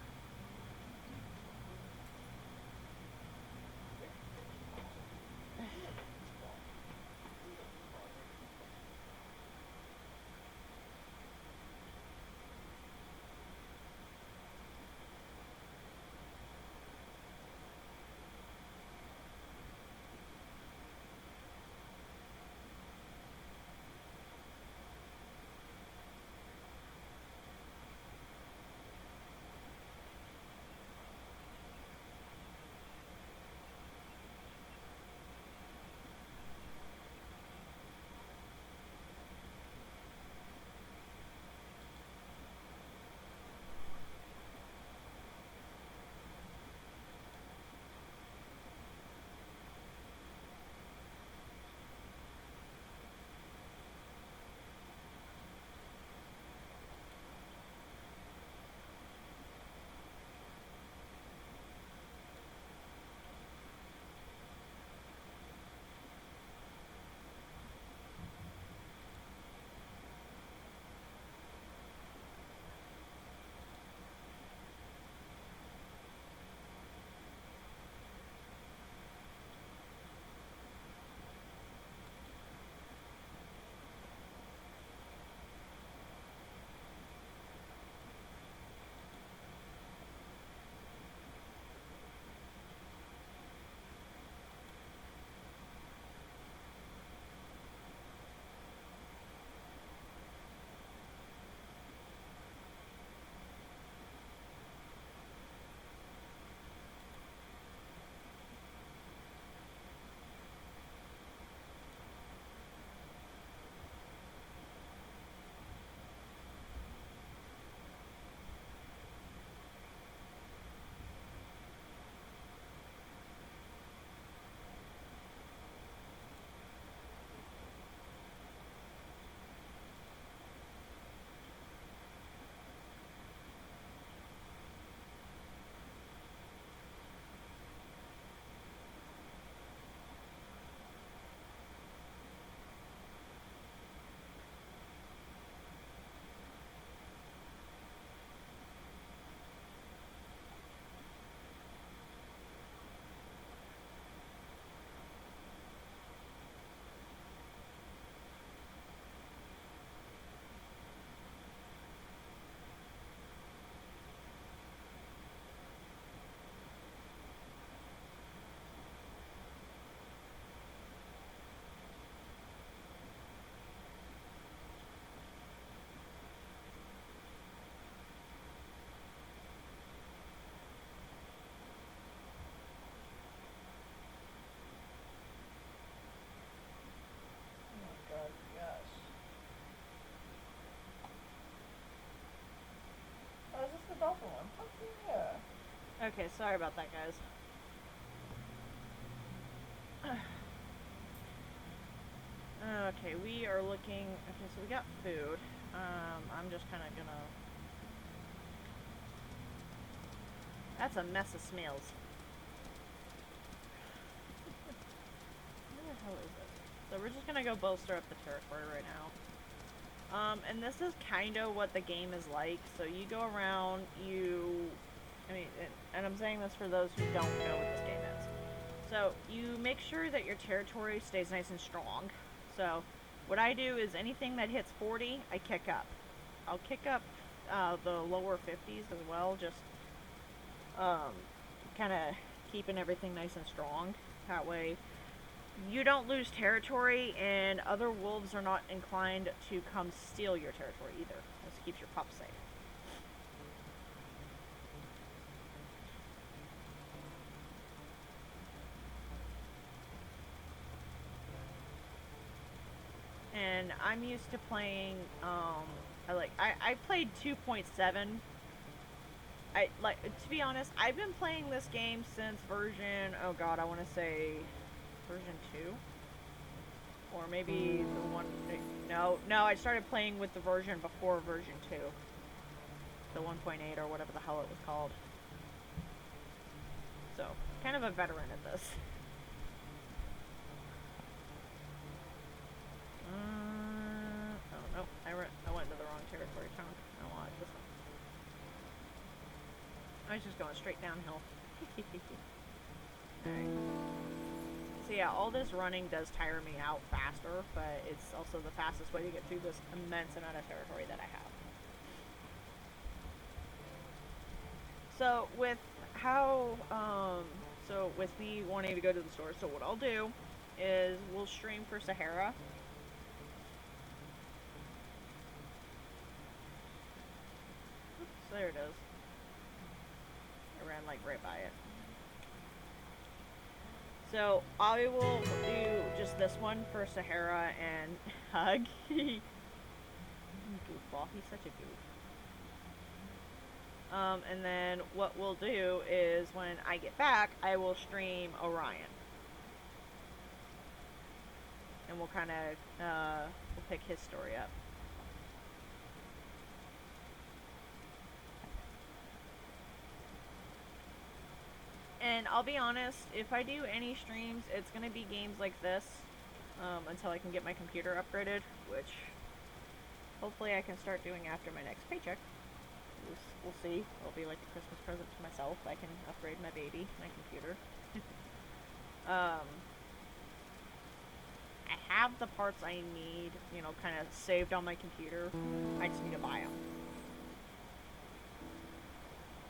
Speaker 2: Yeah.
Speaker 1: Okay, sorry about that, guys. Okay, we are looking. Okay, so we got food. I'm just kind of gonna. That's a mess of smells. Where the hell is it? So we're just gonna go bolster up the territory right now. And this is kind of what the game is like. So you go around, I mean, and I'm saying this for those who don't know what this game is. So you make sure that your territory stays nice and strong. So what I do is anything that hits 40, I kick up. I'll kick up the lower 50s as well, just um, kind of keeping everything nice and strong. That way you don't lose territory, and other wolves are not inclined to come steal your territory either. This keeps your pups safe. And I'm used to playing. I played 2.7. To be honest, I've been playing this game since version. Oh God, I want to say version 2. Or maybe the one. No, I started playing with the version before version 2. The 1.8 or whatever the hell it was called. So, kind of a veteran at this. Oh, no. I went into the wrong territory chunk. I want this one. I was just going straight downhill. Alright. So yeah, all this running does tire me out faster, but it's also the fastest way to get through this immense amount of territory that I have. So with me wanting to go to the store, so what I'll do is we'll stream for Sahara. Oops, there it is. I ran like right by it. So I will do just this one for Sahara and Hug. Goofball, he's such a goof. And then what we'll do is when I get back, I will stream Orion. And we'll kind of, we'll pick his story up. And I'll be honest, if I do any streams, it's going to be games like this, until I can get my computer upgraded, which hopefully I can start doing after my next paycheck. We'll see. It'll be like a Christmas present to myself. I can upgrade my baby, my computer. I have the parts I need, kind of saved on my computer. I just need to buy them.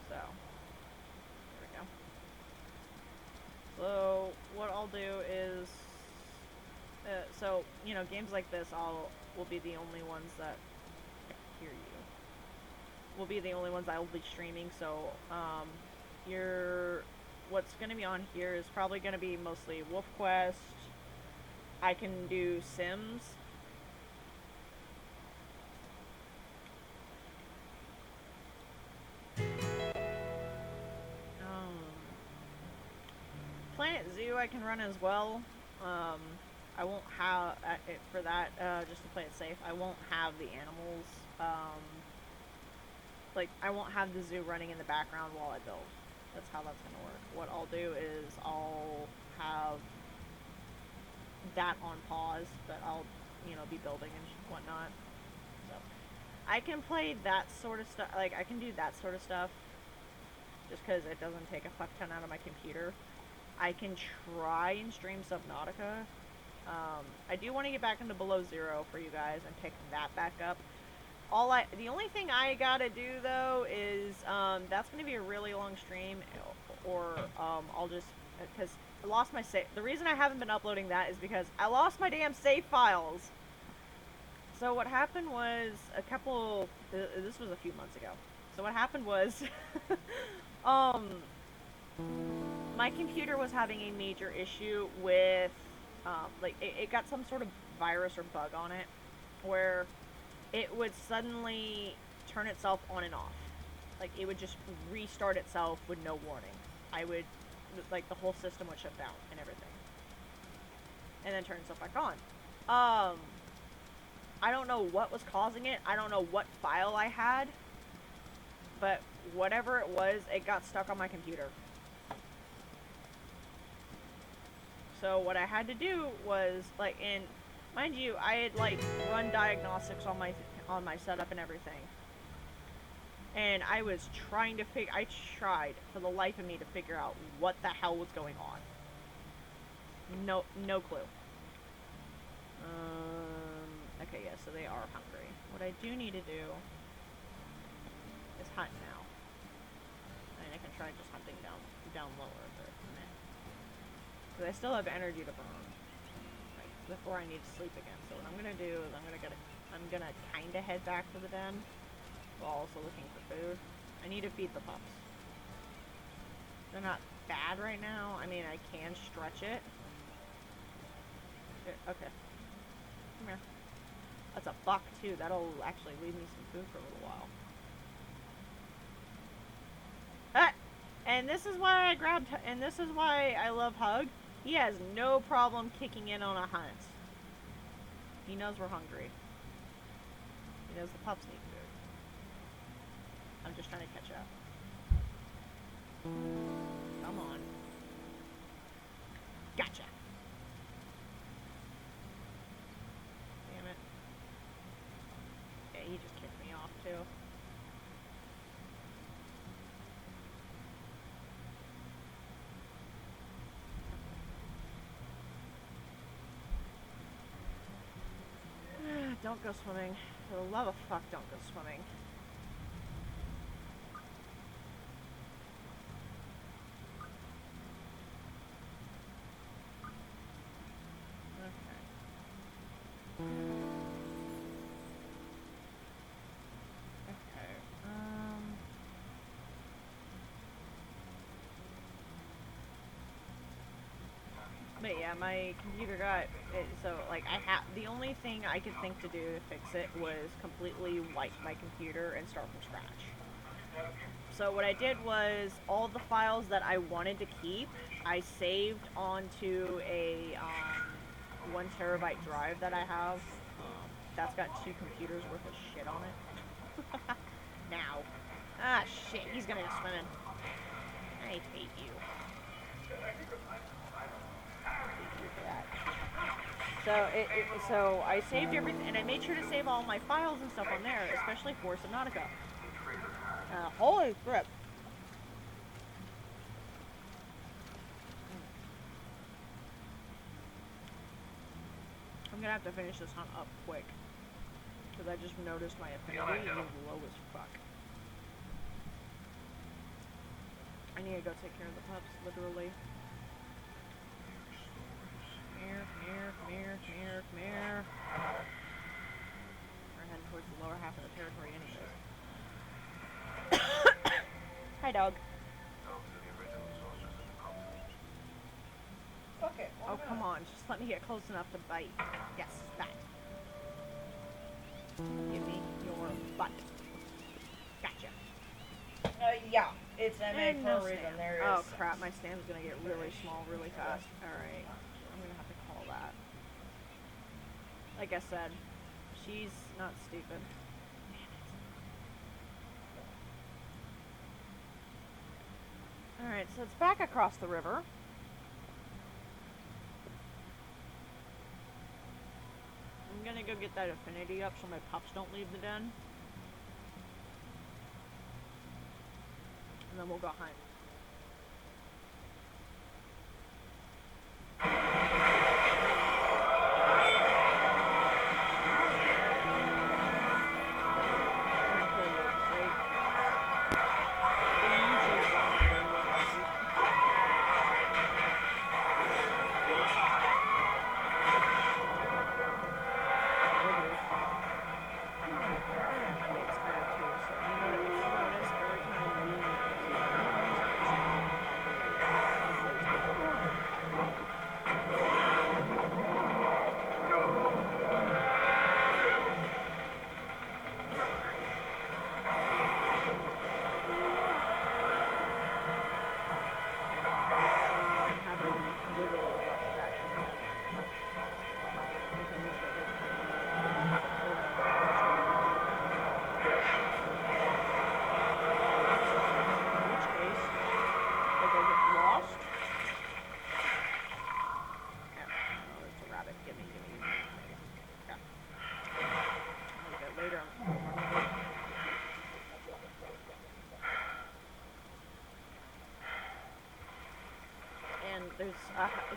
Speaker 1: So, there we go. So, what I'll do is, games like this will be the only ones that, I can hear you. Will be the only ones I will be streaming. So, what's going to be on here is probably going to be mostly Wolf Quest. I can do Sims. Planet Zoo I can run as well. I won't have it for that, just to play it safe. I won't have the animals. I won't have the zoo running in the background while I build. That's how that's gonna work. What I'll do is I'll have that on pause, but I'll, be building and whatnot. So, I can play that sort of stuff. I can do that sort of stuff just because it doesn't take a fuck ton out of my computer. I can try and stream Subnautica. I do want to get back into Below Zero for you guys and pick that back up. The only thing I gotta do though is that's gonna be a really long stream, or I'll just because I lost my save. The reason I haven't been uploading that is because I lost my damn save files. So what happened was this was a few months ago. So what happened was, my computer was having a major issue with, it got some sort of virus or bug on it, where it would suddenly turn itself on and off. like, it would just restart itself with no warning. I would, like, the whole system would shut down and everything. And then turn itself back on. I don't know what was causing it. I don't know what file I had. But whatever it was, it got stuck on my computer. So what I had to do was, like, and mind you, I had, like, run diagnostics on my setup and everything. And I was trying to I tried for the life of me to figure out what the hell was going on. No clue. Okay, yeah, so they are hungry. What I do need to do is hunt now. I mean, I can try just hunting down lower, but because I still have energy to burn, like, before I need to sleep again. So what I'm gonna do is I'm gonna kind of head back to the den, while also looking for food. I need to feed the pups. They're not bad right now. I mean, I can stretch it. Okay. Come here. That's a buck, too. That'll actually leave me some food for a little while. Ah! And this is why this is why I love Hug. He has no problem kicking in on a hunt. He knows we're hungry. He knows the pups need food. I'm just trying to catch up. Come on. Gotcha. Damn it. Yeah, he just kicked me off, too. Don't go swimming. For the love of fuck, don't go swimming. But yeah, my computer got it, so like the only thing I could think to do to fix it was completely wipe my computer and start from scratch. So what I did was all the files that I wanted to keep, I saved onto a 1 terabyte drive that I have. That's got 2 computers worth of shit on it. Now. Ah, shit, he's gonna go swimming. I hate you. So I saved everything, and I made sure to save all my files and stuff on there, especially for Subnautica. Holy crap. I'm gonna have to finish this hunt up quick, because I just noticed my affinity is low as fuck. I need to go take care of the pups, literally. Come here. We're heading towards the lower half of the territory anyways. Hi, dog.
Speaker 2: Okay.
Speaker 1: Oh, come on. Just let me get close enough to bite. Yes, that. Give me your butt. Gotcha.
Speaker 2: Yeah. It's MA for a reason. There is.
Speaker 1: Oh, crap. My stand's gonna get really small really fast. Alright. I'm gonna have to call that. Like I said, she's not stupid. Alright, so it's back across the river. I'm gonna go get that affinity up so my pups don't leave the den. And then we'll go hunt.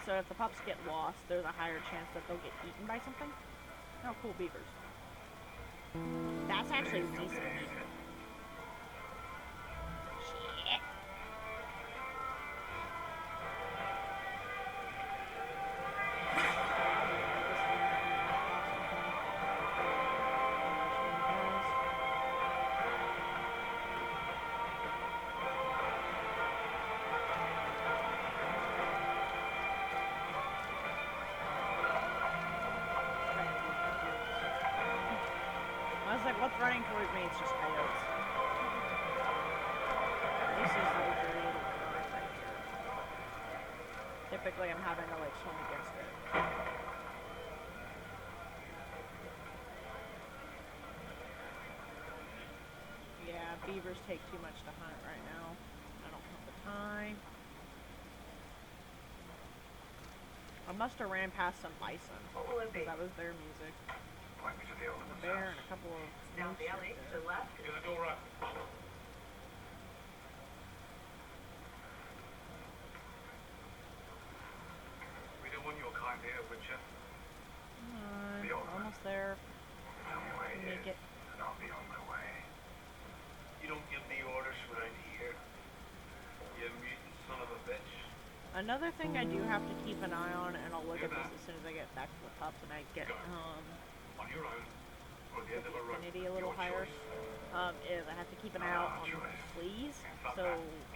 Speaker 1: so if the pups get lost, there's a higher chance that they'll get eaten by something. Oh, cool, beavers. That's actually decent meat. Shit. I was like, what's running towards me? It's just coyotes. This is like very little current right here. Typically, I'm having to like swim against it. Yeah, beavers take too much to hunt right now. I don't have the time. I must have ran past some bison.
Speaker 2: What will it be?
Speaker 1: That was their music.
Speaker 3: Point me to the
Speaker 1: A
Speaker 3: elephant's
Speaker 1: bear
Speaker 3: house.
Speaker 1: and a couple of
Speaker 2: Down the alley to the left.
Speaker 3: Get the door up. We don't want your kind here, Witcher.
Speaker 1: Almost there.
Speaker 3: Tell me where he
Speaker 1: Make
Speaker 3: is,
Speaker 1: it.
Speaker 3: and I'll be on my way. You don't give me orders when I'm here. You mutant son of a bitch.
Speaker 1: Another thing I do have to keep an eye on, and I'll look at this as soon as I get back to the pups and I get
Speaker 3: On your own, or the end of a rope.
Speaker 1: Infinity a little
Speaker 3: Your
Speaker 1: higher.
Speaker 3: choice.
Speaker 1: Is I have to keep an eye out on fleas. So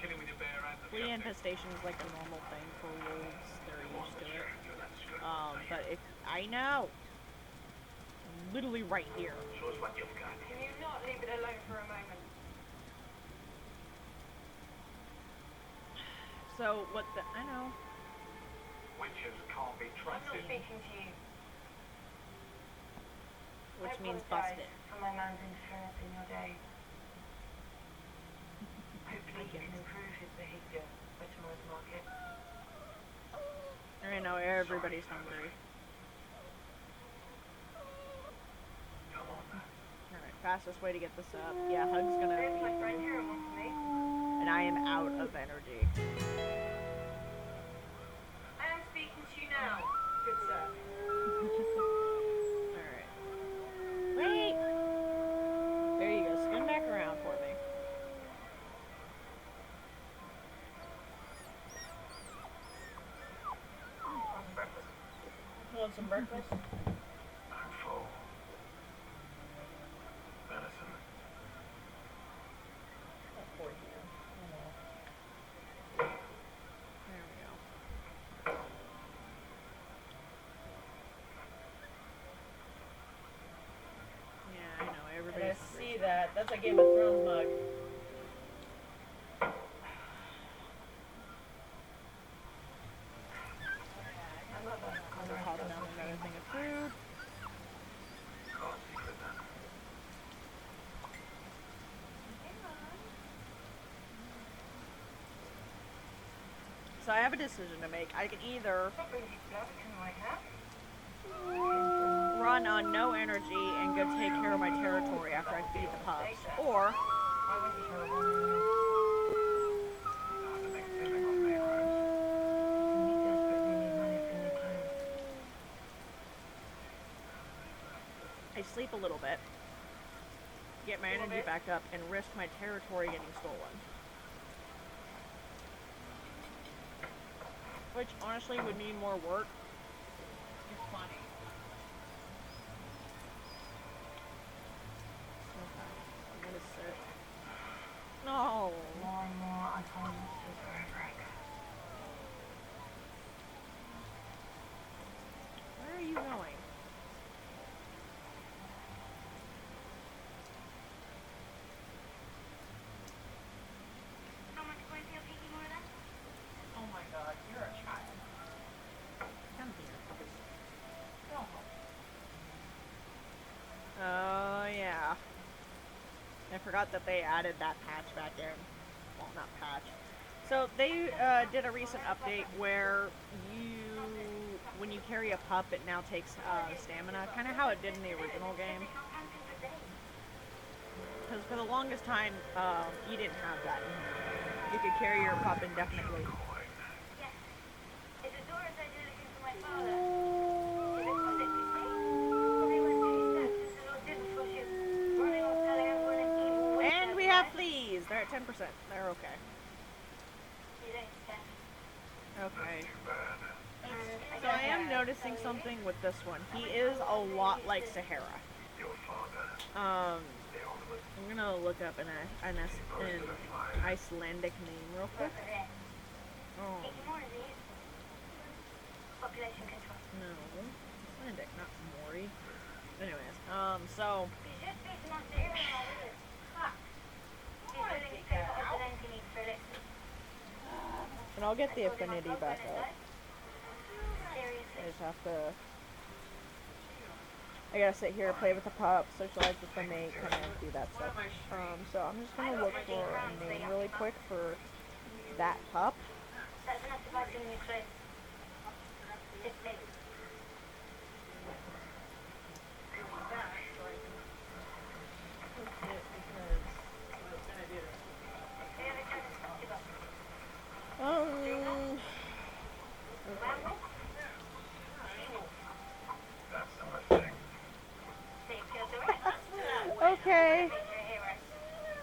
Speaker 3: Killing with your bare hands and
Speaker 1: flea
Speaker 3: shouting.
Speaker 1: infestation is like a normal thing for wolves. They're used to it.
Speaker 3: You're not sure.
Speaker 1: But if I know, literally right here.
Speaker 3: Show us what you've got.
Speaker 2: Can you not leave it alone for a moment?
Speaker 1: So what the I know.
Speaker 3: Witches can't be
Speaker 2: I'm not
Speaker 3: trusted.
Speaker 2: speaking to you.
Speaker 1: Which
Speaker 2: I
Speaker 1: means
Speaker 2: apologise
Speaker 1: busted.
Speaker 2: for my man's interference in your day. Hopefully he can improve his behaviour by tomorrow's market.
Speaker 1: I know everybody's hungry.
Speaker 3: Come on, man.
Speaker 1: Alright, fastest way to get this up. Yeah, Hug's gonna
Speaker 2: There's my
Speaker 1: feed
Speaker 2: friend
Speaker 1: me.
Speaker 2: here who wants me.
Speaker 1: And I am out of energy.
Speaker 2: I am speaking to you now, good sir.
Speaker 1: Alright. Wait! There you go, spin back around for me.
Speaker 3: Breakfast.
Speaker 1: Want some breakfast?
Speaker 3: I'm full. Medicine.
Speaker 1: There we go. Yeah, I know, everybody's hungry.
Speaker 4: See that? That's a Game of Thrones mug.
Speaker 1: I'm gonna toss down another thing of food.
Speaker 3: Call it secret then.
Speaker 1: So I have a decision to make. I can either
Speaker 2: What brings you to Blaviken right now?
Speaker 1: run on no energy and go take care of my territory after I feed the pups, or
Speaker 2: I wouldn't be sure.
Speaker 3: I'll have to make a living on main roads.
Speaker 2: We desperately need money for new clothes.
Speaker 1: I sleep a little bit, get my energy back up, and risk my territory getting stolen. Which honestly would mean more work.
Speaker 4: It's funny.
Speaker 1: Okay, I'm gonna sit. No.
Speaker 2: More and more, I find this is forever.
Speaker 1: Where are you going?
Speaker 4: Oh my god, you're a child.
Speaker 1: Come here.
Speaker 4: Go home.
Speaker 1: Oh yeah. I forgot that they added that patch back in. Well, not patch. So they did a recent update where when you carry a pup, it now takes stamina, kind of how it did in the original game. Because for the longest time, you didn't have that. You could carry your pup indefinitely.
Speaker 3: Coin.
Speaker 5: It's
Speaker 1: And we have fleas. They're at 10%. They're okay. Okay.
Speaker 3: Too bad.
Speaker 1: So I am noticing something with this one. He is a lot like Sahara.
Speaker 3: Your father,
Speaker 1: The
Speaker 3: the ultimate
Speaker 1: I'm gonna look up an Icelandic name real quick. Oh, no. Icelandic, not Mori. Anyways, so and I'll get the affinity back up. I just have to. I gotta sit here, play with the pup, socialize with the mate, kind of do that stuff. So I'm just gonna look for a name really quick for that pup. Um.
Speaker 3: that's the mistake.
Speaker 1: Okay.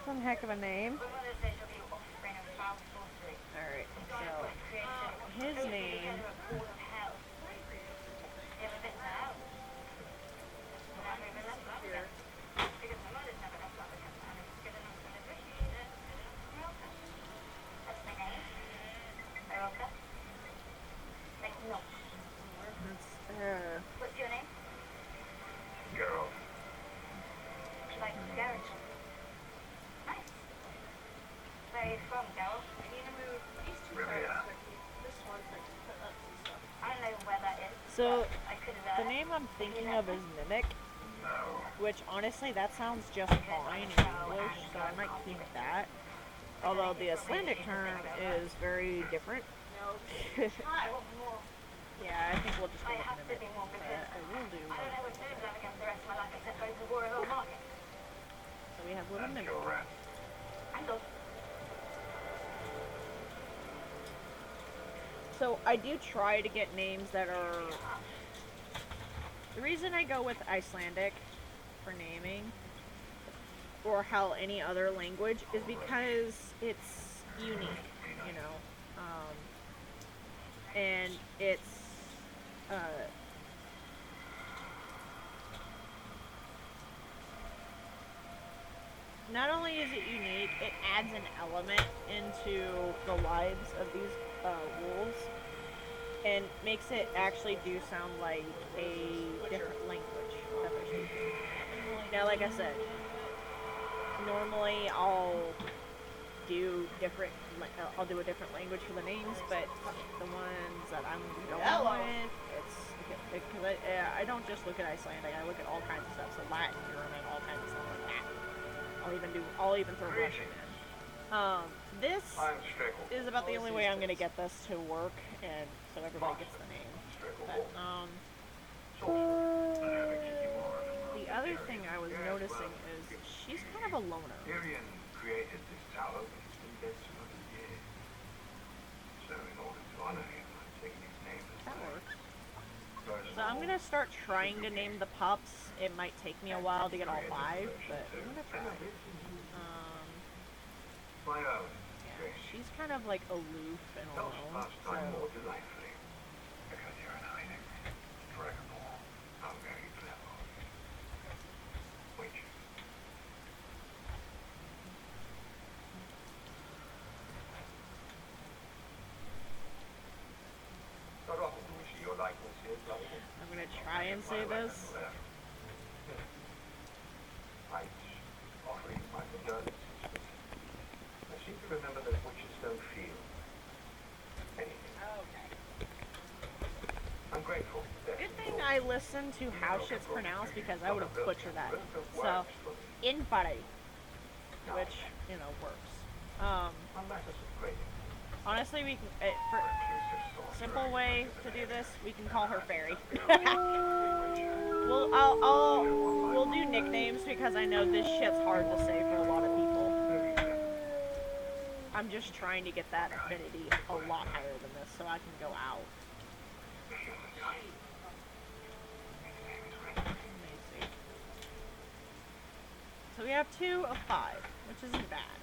Speaker 1: Some heck of a name. Alright, so his name
Speaker 2: What's your name?
Speaker 3: Girl,
Speaker 2: Like Garrett. Nice. Where are you from, Daryl?
Speaker 3: Riviera.
Speaker 2: I don't know where that is.
Speaker 1: So
Speaker 2: I could
Speaker 1: the name I'm thinking of is Mimic,
Speaker 3: No.
Speaker 1: which honestly that sounds just fine in English, so I might keep that. Although the Icelandic term is very different. Yeah, I think we'll just go
Speaker 2: I
Speaker 1: with
Speaker 2: have to
Speaker 1: Mimic.
Speaker 2: be more
Speaker 1: But
Speaker 2: prepared.
Speaker 1: I will do.
Speaker 2: I don't know what to do again for the rest of my life except go to the War of Market.
Speaker 1: So we have little
Speaker 3: That's
Speaker 1: Mimic.
Speaker 3: your rat.
Speaker 2: And go.
Speaker 1: So I do try to get names that are. The reason I go with Icelandic for naming, or hell any other language, is because it's unique, you know, and it's not only is it unique, it adds an element into the lives of these wolves and makes it actually do sound like a different language that they're speaking. Now, like I said, normally I'll do I'll do a different language for the names, but the ones that I'm going with, it's because I don't just look at Icelandic. I look at all kinds of stuff, so Latin, German, all kinds of stuff like that. I'll even throw Russian in. This
Speaker 3: I'm Strickle.
Speaker 1: is about the only way I'm gonna get this to work, and so everybody gets the name. But the other thing I was noticing is she's kind of a loner.
Speaker 3: Tyrion created this tower, but it's been dead for 100 years. So in order to honor him, I've taken his name as
Speaker 1: That
Speaker 3: my
Speaker 1: works.
Speaker 3: personal
Speaker 1: So I'm gonna start trying to name the pups. It might take me a while to get all 5, but I'm gonna try.
Speaker 3: my own.
Speaker 1: Yeah, she's kind of like aloof and
Speaker 3: Don't
Speaker 1: alone.
Speaker 3: pass
Speaker 1: So
Speaker 3: time more delightfully. Because you're in hiding. Forevermore. How very clever. Wait. Not often do we see your likeness here, Sullivan.
Speaker 1: I'm gonna try and say this.
Speaker 3: Right. Offering my condolences. I seem to remember that witches don't feel anything. I'm grateful.
Speaker 1: Good thing I listened to how shit's pronounced because I would have butchered that. So, infari, which you know works.
Speaker 3: My matters are great.
Speaker 1: Honestly, we can for simple way to do this, we can call her Fairy. We'll do nicknames because I know this shit's hard to say for a lot of people. I'm just trying to get that affinity a lot higher than this so I can go out. Let me see. So we have 2 of 5, which isn't bad.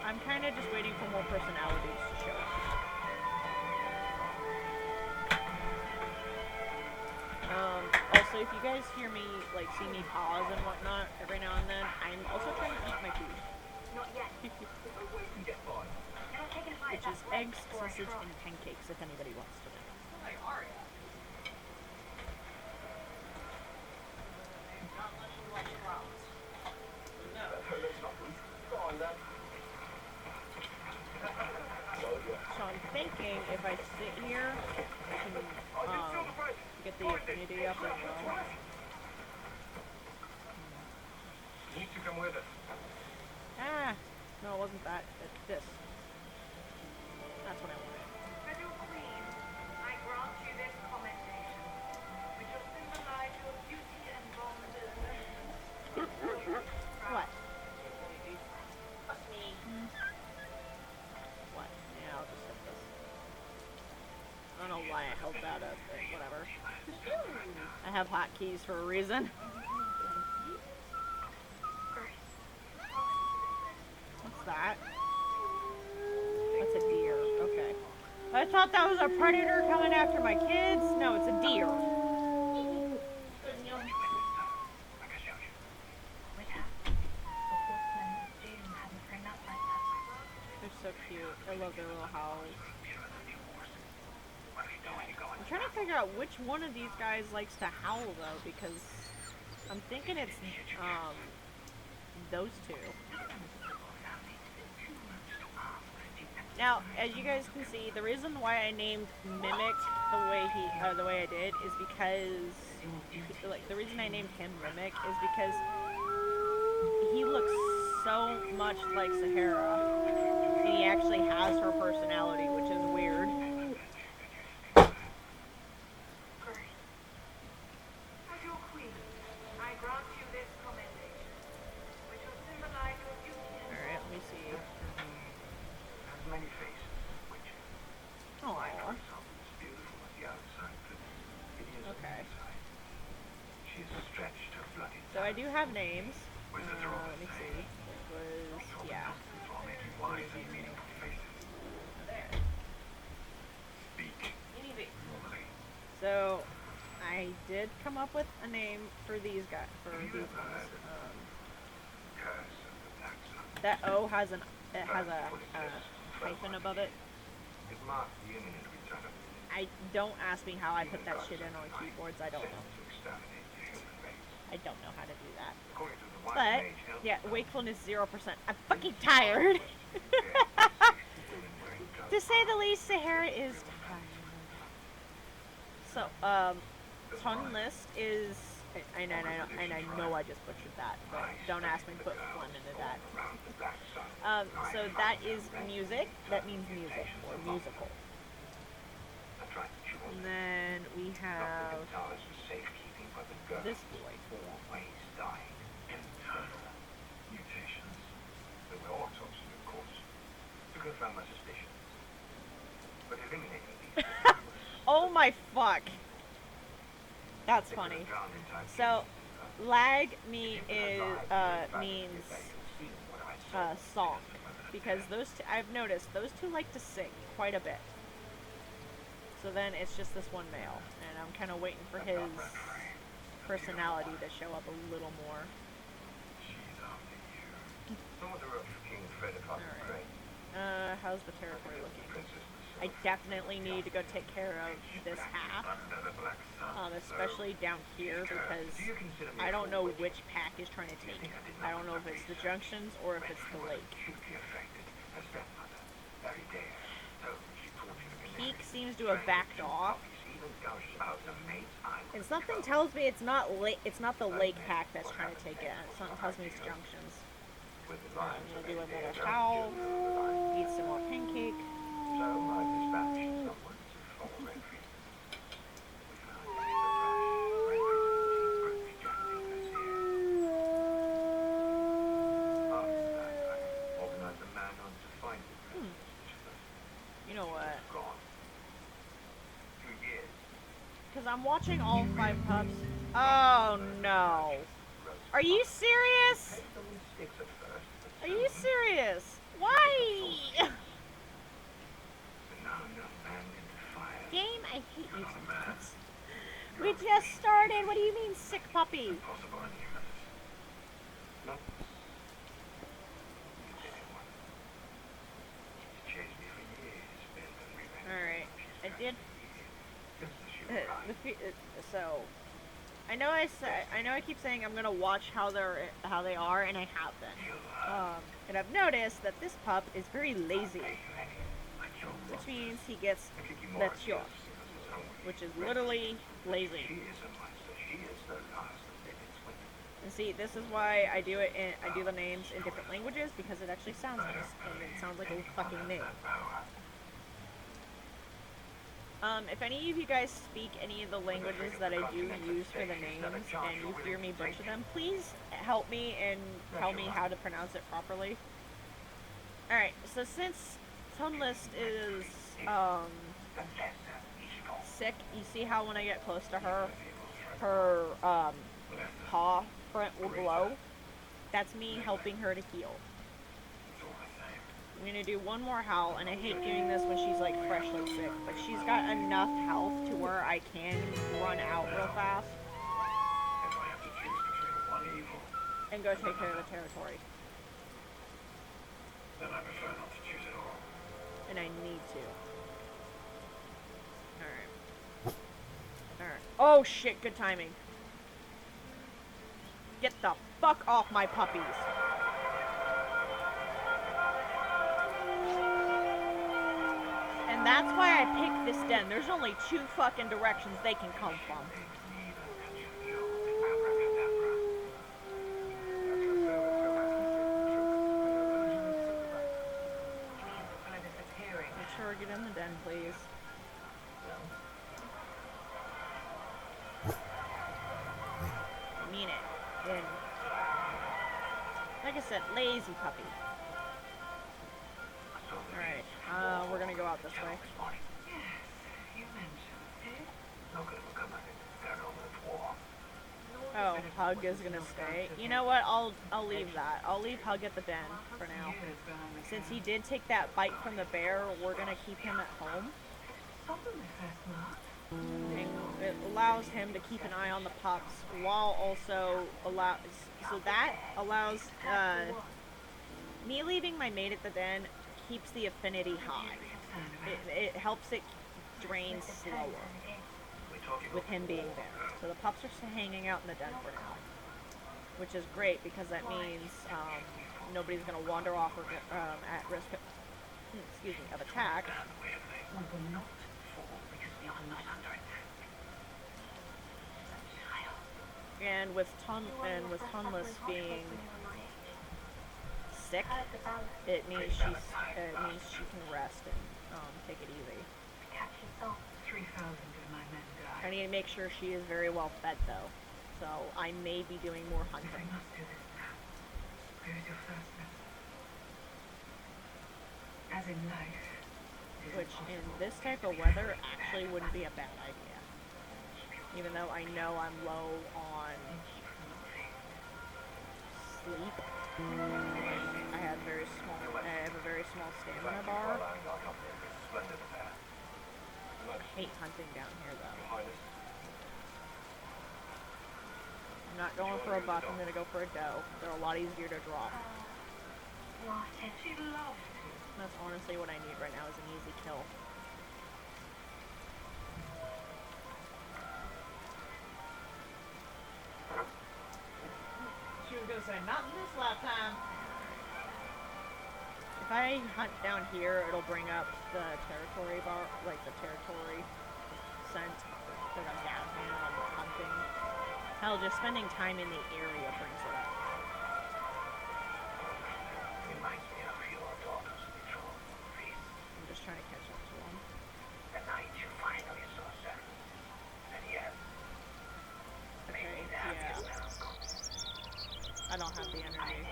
Speaker 1: I'm kind of just waiting for more personalities to show up. Also, if you guys hear me, like, see me pause and whatnot every now and then, I'm also trying to eat my food.
Speaker 5: Not yet.
Speaker 1: Which is eggs, sausage, and pancakes, if anybody wants to know.
Speaker 4: Like Aria. Not much of like clouds. No.
Speaker 1: So I'm thinking if I sit here, I can get the affinity up as well.
Speaker 3: You need to come with us.
Speaker 1: Ah, no, it wasn't that. It's this. That's what I wanted.
Speaker 5: Federal Queen, I grant you this commendation, which will symbolize your beauty and bond as
Speaker 1: What?
Speaker 4: That's me.
Speaker 1: What? Yeah, I'll just hit this. I don't know why I held that up, but whatever. I have hotkeys for a reason. What's that? That's a deer. Okay. I thought that was a predator coming after my kids. No, it's a deer.
Speaker 5: with her. The horsemen of doom have a friend up like that.
Speaker 1: They're so cute. I love their little howls. I'm trying to figure out which one of these guys likes to howl though, because I'm thinking it's those 2. Now, as you guys can see, the reason why I named Mimic the way I did is because, like, the reason I named him Mimic is because he looks so much like Sahara, and he actually has her personality, which is weird.
Speaker 5: Federal Queen, I grant you this commendation, which will symbolize your beauty and
Speaker 1: Alright, let me see.
Speaker 3: Has many faces, which
Speaker 1: Aww.
Speaker 3: is beautiful on the outside, but hideous on the
Speaker 1: Okay.
Speaker 3: inside. She's stretched her bloody
Speaker 1: So I do have names.
Speaker 3: Wizards are all
Speaker 1: Let me
Speaker 3: the
Speaker 1: see.
Speaker 3: same.
Speaker 1: It was, yeah.
Speaker 3: Nonsense while making wise and meaningful faces.
Speaker 1: Okay.
Speaker 3: Speak. Normally.
Speaker 1: So I did come up with a name for these guys. For these ones.
Speaker 3: Curse of the Black Sun.
Speaker 1: That O has a hyphen above it.
Speaker 3: It marks the imminent return of
Speaker 1: I don't ask me how I put that shit in on keyboards. I don't know.
Speaker 3: to exterminate the human race.
Speaker 1: I don't know how to do that.
Speaker 3: According to the wise
Speaker 1: But
Speaker 3: mage Elf,
Speaker 1: yeah, wakefulness 0%. I'm fucking tired. To say the least, Sahara is tired. So, tongue list is, and I know I just butchered that, but don't ask me to put one into that.
Speaker 3: around the Black Sun.
Speaker 1: So that is music. That means music or musical.
Speaker 3: That's right, she was
Speaker 1: And then we have
Speaker 3: guitars for safekeeping, but the girl
Speaker 1: this boy.
Speaker 3: always dying. Internal mutations. There were autopsies, of course, to confirm my suspicions. But eliminating these
Speaker 1: Oh my fuck. That's funny. So, lag means song, because those two, I've noticed those 2 like to sing quite a bit. So then it's just this one male, and I'm kind of waiting for his personality to show up a little more.
Speaker 3: She's after you. Daughter of King Frederick
Speaker 1: Alright.
Speaker 3: the Great.
Speaker 1: How's the territory looking?
Speaker 3: Princess
Speaker 1: I definitely need to go take care of this half,
Speaker 3: under the Black Sun.
Speaker 1: especially down here, because
Speaker 3: Do you consider me
Speaker 1: I don't
Speaker 3: a
Speaker 1: know
Speaker 3: fool?
Speaker 1: which pack is trying to take. I don't know if it's the junctions or if it's the lake.
Speaker 3: Acutely affected. Her stepmother, very dear. So she tortured her.
Speaker 1: Peak seems to have backed off,
Speaker 3: Even gouged out the maid's eye.
Speaker 1: and something tells me it's not the lake pack that's trying to take it. Something tells me it's junctions.
Speaker 3: With the
Speaker 1: I'm
Speaker 3: lines
Speaker 1: gonna
Speaker 3: of
Speaker 1: do
Speaker 3: a
Speaker 1: another
Speaker 3: dear
Speaker 1: howl,
Speaker 3: children.
Speaker 1: eat some more pancake.
Speaker 3: So I dispatched someone to follow Renfrey. We found him in the brush. Renfrey's team broke me Jack Nicholas here. After that, I organized a man on to find him.
Speaker 1: You know what?
Speaker 3: Gone. 2 years.
Speaker 1: I'm watching all 5 pups. Oh no. Are you serious?
Speaker 3: Occasionally sticks at first, but
Speaker 1: Are you
Speaker 3: soon,
Speaker 1: serious? Why?
Speaker 3: the now young man into fire.
Speaker 1: Game, I hate you sometimes. We just started. What do you mean, sick puppy?
Speaker 3: Impossible on humans. Not anyone. She's chased me for years, bent and revenge.
Speaker 1: Alright, I
Speaker 3: She's
Speaker 1: did.
Speaker 3: just as she arrived.
Speaker 1: So, I know I keep saying I'm gonna watch how they are, and I have been. And I've noticed that this pup is very lazy, which means he gets the chore, which is literally lazy.
Speaker 3: She is a monster. She is the last of David's women.
Speaker 1: And see, this is why I do the names in different languages, because it actually sounds nice, and it sounds like a fucking name. If any of you guys speak any of the languages that I do use for the names, and you hear me butcher them, please help me and tell me how to pronounce it properly. Alright, so since Tunlist is, sick, you see how when I get close to her, her, paw front will glow? That's me helping her to heal. I'm gonna do one more howl, and I hate doing this when she's like freshly sick, but she's got enough health to where I can run out real fast
Speaker 3: If I have to choose between one evil,
Speaker 1: and go take care of the territory.
Speaker 3: then I prefer not to choose at all.
Speaker 1: And I need to. Alright. Alright. Oh shit, good timing. Get the fuck off my puppies. And that's why I picked this den. There's only 2 fucking directions they can come from. Make sure we get in the den, please. I mean it. And like I said, lazy puppy. Alright, we're gonna go out this way.
Speaker 5: You mentioned
Speaker 3: No good will come of it. They're over the war.
Speaker 1: Oh, Hug is gonna stay. You know what? I'll leave that. I'll leave Hug at the den for now. Since he did take that bite from the bear, we're gonna keep him at home. And it allows him to keep an eye on the pups while also that allows me leaving my mate at the den keeps the affinity high. It helps it drain slower with him being there. So the pups are still hanging out in the den for now, which is great because that means nobody's gonna wander off or at risk of attack. And with Tunless being sick, it means she can rest and take it easy. I need to make sure she is very well fed though, so I may be doing more hunting.
Speaker 5: As in life,
Speaker 1: Which in this type of weather actually wouldn't be a bad idea. Even though I know I'm low on sleep. I have a very small stamina bar. I hate hunting down here though. I'm not going for a buck, I'm gonna go for a doe. They're a lot easier to drop.
Speaker 5: she loved
Speaker 1: That's honestly what I need right now is an easy kill. She was gonna say, not in this lifetime. If I hunt down here, it'll bring up the territory bar, like the territory scent that I'm down here on hunting. Hell, just spending time in the area brings it up.
Speaker 3: Reminds me of your daughter's betrothed feast.
Speaker 1: I'm just trying to catch up to them.
Speaker 3: The night you finally saw Sarah. And yet,
Speaker 1: Okay, yeah. I don't have the energy.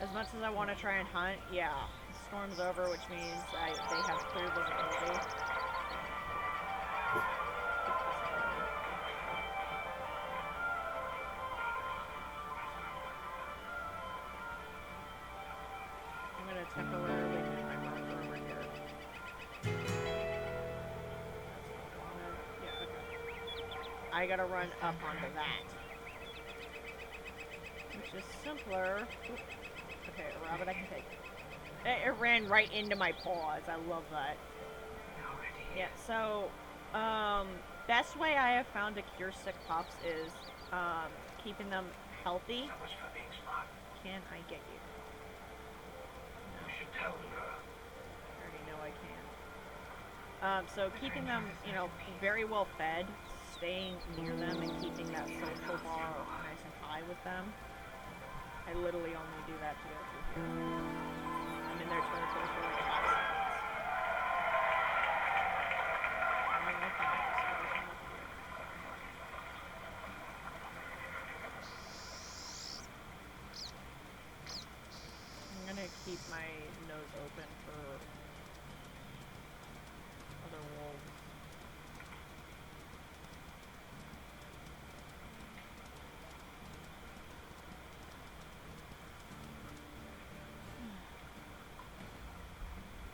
Speaker 1: As much as I want to try and hunt, yeah. The storm's over, which means they have clear visibility. I gotta run up onto that. Which is simpler. Oop. Okay, a rabbit I can take. It ran right into my paws. I love that. Yeah, so, best way I have found to cure sick pups is, keeping them healthy.
Speaker 3: So much for being smart.
Speaker 1: Can I get you? No,
Speaker 3: You should tell her.
Speaker 1: I already know I can. So keeping them, you know, very well fed, staying near them and keeping that social bar nice and high with them. I literally only do that to go through here. I'm in their territory for like 5 seconds. I'm in my phone, so there's nothing here. I'm gonna keep my nose open for other wolves.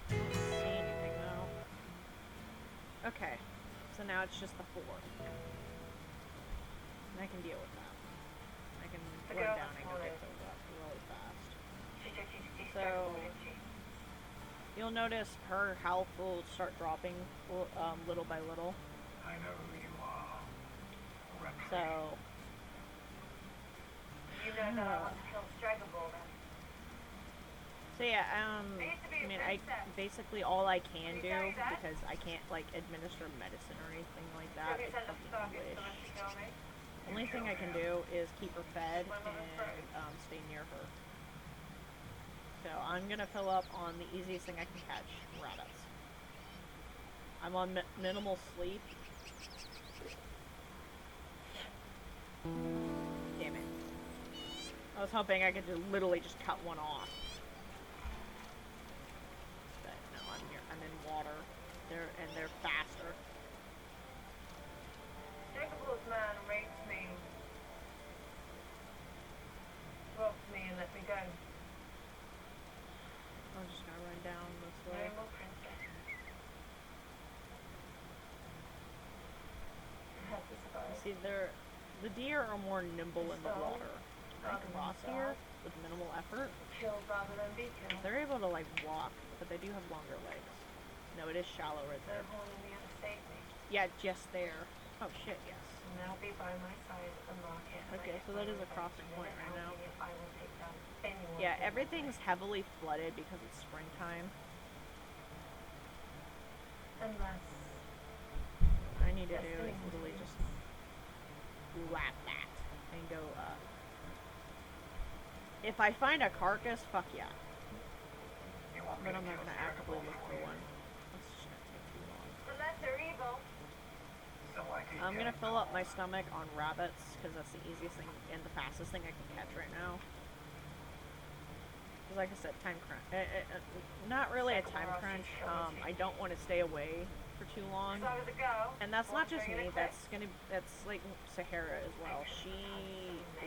Speaker 1: Don't see anything though. Okay, so now it's just the 4. And I can deal with that. I can run down and go pick those up really fast. So, you'll notice her health will start dropping little by little.
Speaker 3: I know who you are. Represent.
Speaker 1: So,
Speaker 5: You know that I want to kill Straggle then.
Speaker 1: so yeah,
Speaker 5: I used to be
Speaker 1: I
Speaker 5: a
Speaker 1: mean,
Speaker 5: princess.
Speaker 1: basically all I can
Speaker 5: Can you
Speaker 1: do,
Speaker 5: tell me that?
Speaker 1: because I can't, like, administer medicine or anything like that,
Speaker 5: Have you sent
Speaker 1: except
Speaker 5: a
Speaker 1: in
Speaker 5: target
Speaker 1: English.
Speaker 5: so much to kill me?
Speaker 1: Only thing I can do is keep her fed and, stay near her. So, I'm gonna fill up on the easiest thing I can catch, rabbits. I'm on minimal sleep. Damn it. I was hoping I could literally just cut one off. But no, I'm in water. They're faster.
Speaker 5: Straggle's man raped me. Robbed me and let me go.
Speaker 1: I'm just gonna run down this
Speaker 5: No
Speaker 1: way.
Speaker 5: more princess. I had to survive.
Speaker 1: See, the deer are more nimble in the water. They cross here with minimal effort.
Speaker 5: Killed rather than be killed.
Speaker 1: They're able to like walk, but they do have longer legs. No, it is shallow right
Speaker 5: No
Speaker 1: there.
Speaker 5: horn in the other save me.
Speaker 1: Yeah, just there. Oh shit, yes.
Speaker 5: And they'll be by my side at the market. and
Speaker 1: Okay,
Speaker 5: I
Speaker 1: so that is a
Speaker 5: will
Speaker 1: crossing
Speaker 5: eventually
Speaker 1: point right now.
Speaker 5: help me if I will take down anyone
Speaker 1: Yeah,
Speaker 5: who will
Speaker 1: everything's
Speaker 5: fight.
Speaker 1: heavily flooded because it's springtime.
Speaker 5: Unless
Speaker 1: What I need to do is literally just lap that and go up. If I find a carcass, fuck yeah.
Speaker 3: You want
Speaker 1: But
Speaker 3: me to
Speaker 1: I'm not
Speaker 3: kill
Speaker 1: gonna
Speaker 3: Straggle
Speaker 1: actively look
Speaker 3: for
Speaker 1: for
Speaker 3: you?
Speaker 1: one. That's just gonna take too long.
Speaker 5: the lesser evil.
Speaker 3: So I keep
Speaker 1: I'm gonna
Speaker 3: getting
Speaker 1: fill up my
Speaker 3: told.
Speaker 1: stomach on rabbits because that's the easiest thing and the fastest thing I can catch right now. 'Cause like I said, time crunch. Not really a time crunch. I don't want to stay away for too long.
Speaker 5: Because I was a girl.
Speaker 1: And that's not just
Speaker 5: wandering in
Speaker 1: me.
Speaker 5: a cliff.
Speaker 1: That's like Sahara as well. She,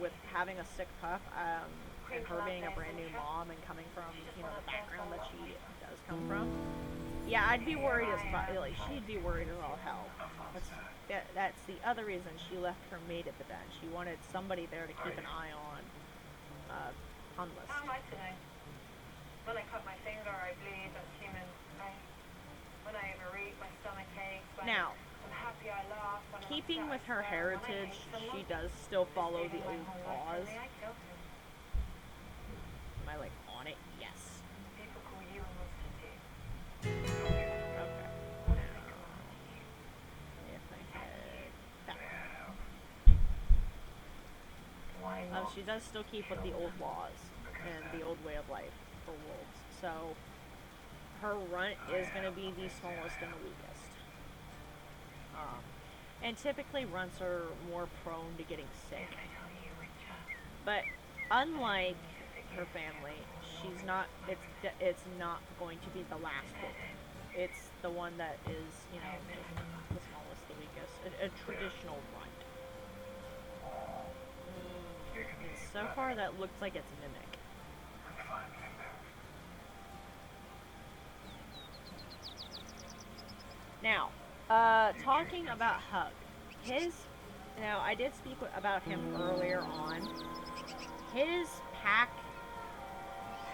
Speaker 1: with having a sick pup, and her being a brand new mom and coming from the background that she does come from. Yeah, I'd be worried as fuck. Like she'd be worried as all hell. That's the other reason she left her mate at the den. She wanted somebody there to keep an eye on. Unless.
Speaker 5: How am I today? When I cut my finger, I bleed. That's human. When I overeat, my stomach aches. When
Speaker 1: Now,
Speaker 5: I'm happy, I laugh. When I'm
Speaker 1: keeping
Speaker 5: upset,
Speaker 1: with
Speaker 5: I
Speaker 1: her
Speaker 5: swear. When I
Speaker 1: heritage,
Speaker 5: hate someone,
Speaker 1: she does still follow
Speaker 5: this
Speaker 1: the
Speaker 5: baby
Speaker 1: old
Speaker 5: my whole life,
Speaker 1: laws.
Speaker 5: only I killed him.
Speaker 1: Am I like on it? Yes.
Speaker 5: People call you a monster too.
Speaker 1: Okay.
Speaker 5: What if they come after you?
Speaker 1: If I head that way.
Speaker 5: Why not?
Speaker 1: She does still keep with the old laws and the old way of life for wolves. So her runt is going to be the smallest and the weakest. And typically runts are more prone to getting sick.
Speaker 5: If I tell you, Richard,
Speaker 1: But unlike her family, she's not. It's not going to be the last wolf. It's the one that is, the smallest, the weakest, a traditional runt. And so far, that looks like it's mimic. Now, talking about Hug, his Now, I did speak about him earlier on. His pack,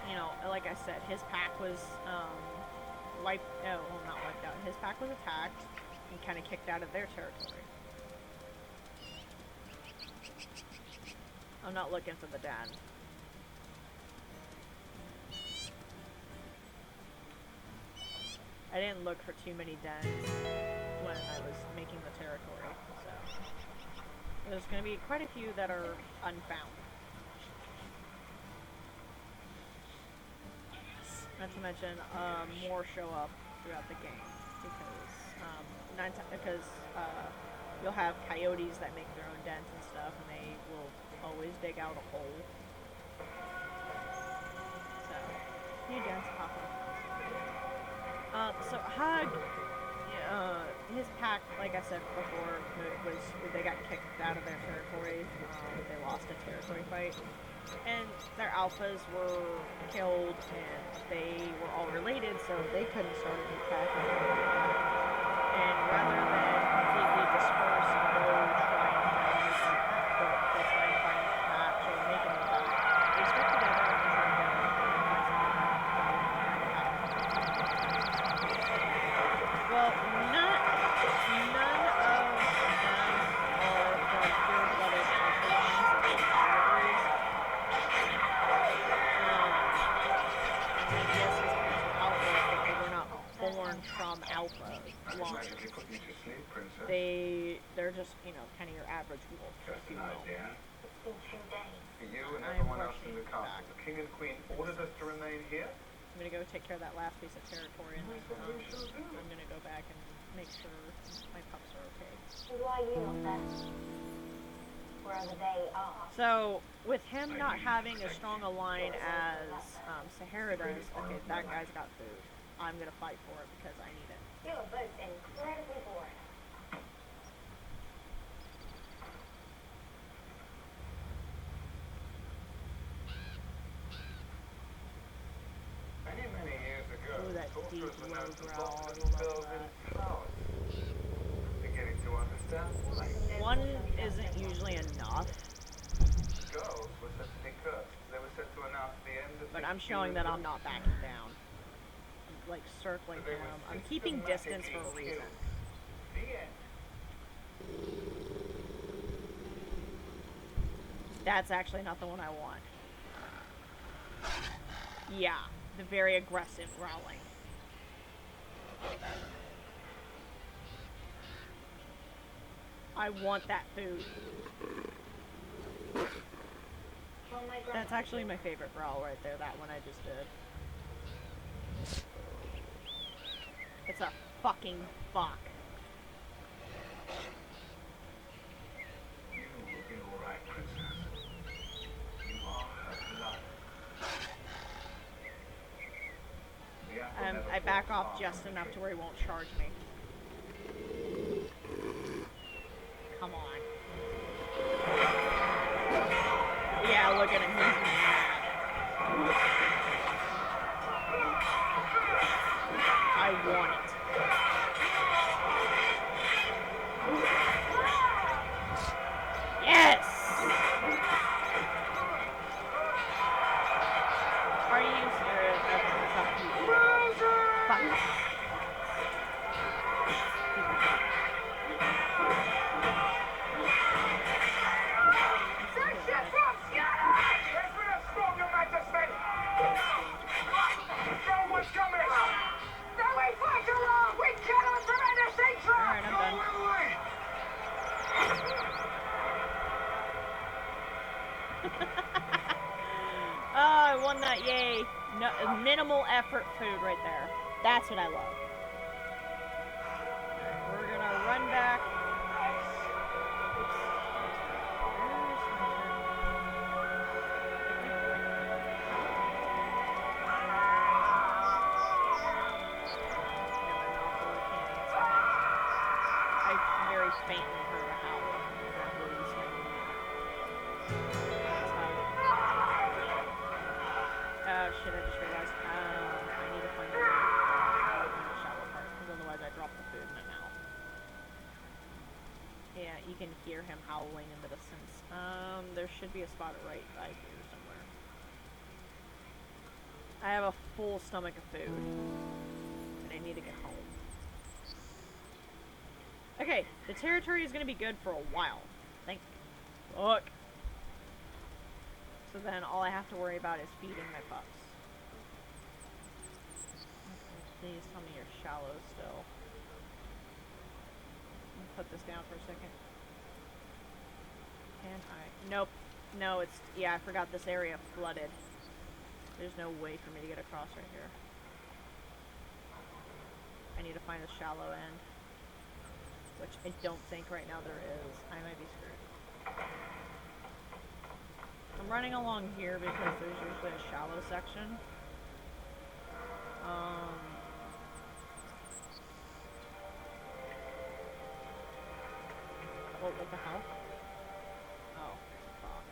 Speaker 1: you know, like I said, his pack was wiped. No, well, not wiped out. His pack was attacked and kind of kicked out of their territory. I'm not looking for the den. I didn't look for too many dens when I was making the territory, so there's going to be quite a few that are unfound. Not to mention, more show up throughout the game because you'll have coyotes that make their own dens and stuff, and they will always dig out a hole. So, new dens pop up. So Hug, his pack, like I said before, was they got kicked out of their territory. They lost a territory fight, and their alphas were killed, and they were all related, so they couldn't start a new pack. And rather than completely disperse and go try and find a patch or make a new pack, they stuck together and tried to find well, none of them are from pure-blooded alpha lines that they categories. Yes, his parents were alpha, but they were not born from alpha lines. They're just, you know, kind of your average wolf, if you will.
Speaker 5: It's been 2 days.
Speaker 3: For you and
Speaker 1: I'm
Speaker 3: everyone else
Speaker 1: rushing
Speaker 3: in the castle,
Speaker 1: back.
Speaker 3: the king and queen ordered us to remain here.
Speaker 1: I'm gonna go take care of that last piece of territory, and then I'm gonna go back and make sure my pups are okay.
Speaker 5: And why you not there? Wherever they are.
Speaker 1: So, with him not having as strong a line as Sahara does, okay, that guy's got food. I'm gonna fight for it because I need it.
Speaker 5: You are both incredibly boring.
Speaker 3: Many years ago,
Speaker 1: Ooh, that
Speaker 3: sorcerers
Speaker 1: deep
Speaker 3: were
Speaker 1: low
Speaker 3: known to
Speaker 1: growl,
Speaker 3: lock
Speaker 1: I
Speaker 3: little
Speaker 1: love
Speaker 3: girls in
Speaker 1: that.
Speaker 3: towers. Beginning to understand why.
Speaker 1: One isn't usually enough,
Speaker 3: Girls were said to be cursed. They were said to announce the end of
Speaker 1: but
Speaker 3: the
Speaker 1: I'm showing that I'm not backing down. I'm, like, circling
Speaker 3: They
Speaker 1: him.
Speaker 3: were
Speaker 1: I'm keeping distance for a
Speaker 3: systematically
Speaker 1: reason.
Speaker 3: killed. The end.
Speaker 1: That's actually not the one I want. Yeah, the very aggressive growling. I want that food.
Speaker 5: Well, my
Speaker 1: That's actually my favorite growl right there, that one I just did. It's a fucking fuck.
Speaker 3: You will be all right, princess. You are her blood. The apple never
Speaker 1: I back
Speaker 3: falls
Speaker 1: off
Speaker 3: far
Speaker 1: just
Speaker 3: from the
Speaker 1: enough to
Speaker 3: tree.
Speaker 1: where he won't charge me. Come on. Yeah, look at him. He's mad. I want it. Yes! Are you serious? Fuck you. Fuck. Alright, I'm done. Oh, I won that, yay. No, minimal effort food right there. That's what I love. Alright, we're gonna run back. I very faintly heard a howl. That was oh shit, I just realized. I need to find a way to hear him howling in the distance. There should be a spot right by here somewhere. I have a full stomach of food, and I need to get home. Okay, the territory is going to be good for a while. Thank fuck. So then all I have to worry about is feeding my pups. Okay, please tell me you're shallow still. Let me put this down for a second. Can I? Nope. No, it's... Yeah, I forgot this area flooded. There's no way for me to get across right here. I need to find a shallow end. Which I don't think right now there is. I might be screwed. I'm running along here because there's usually a shallow section. What the hell? Oh, it's a fox.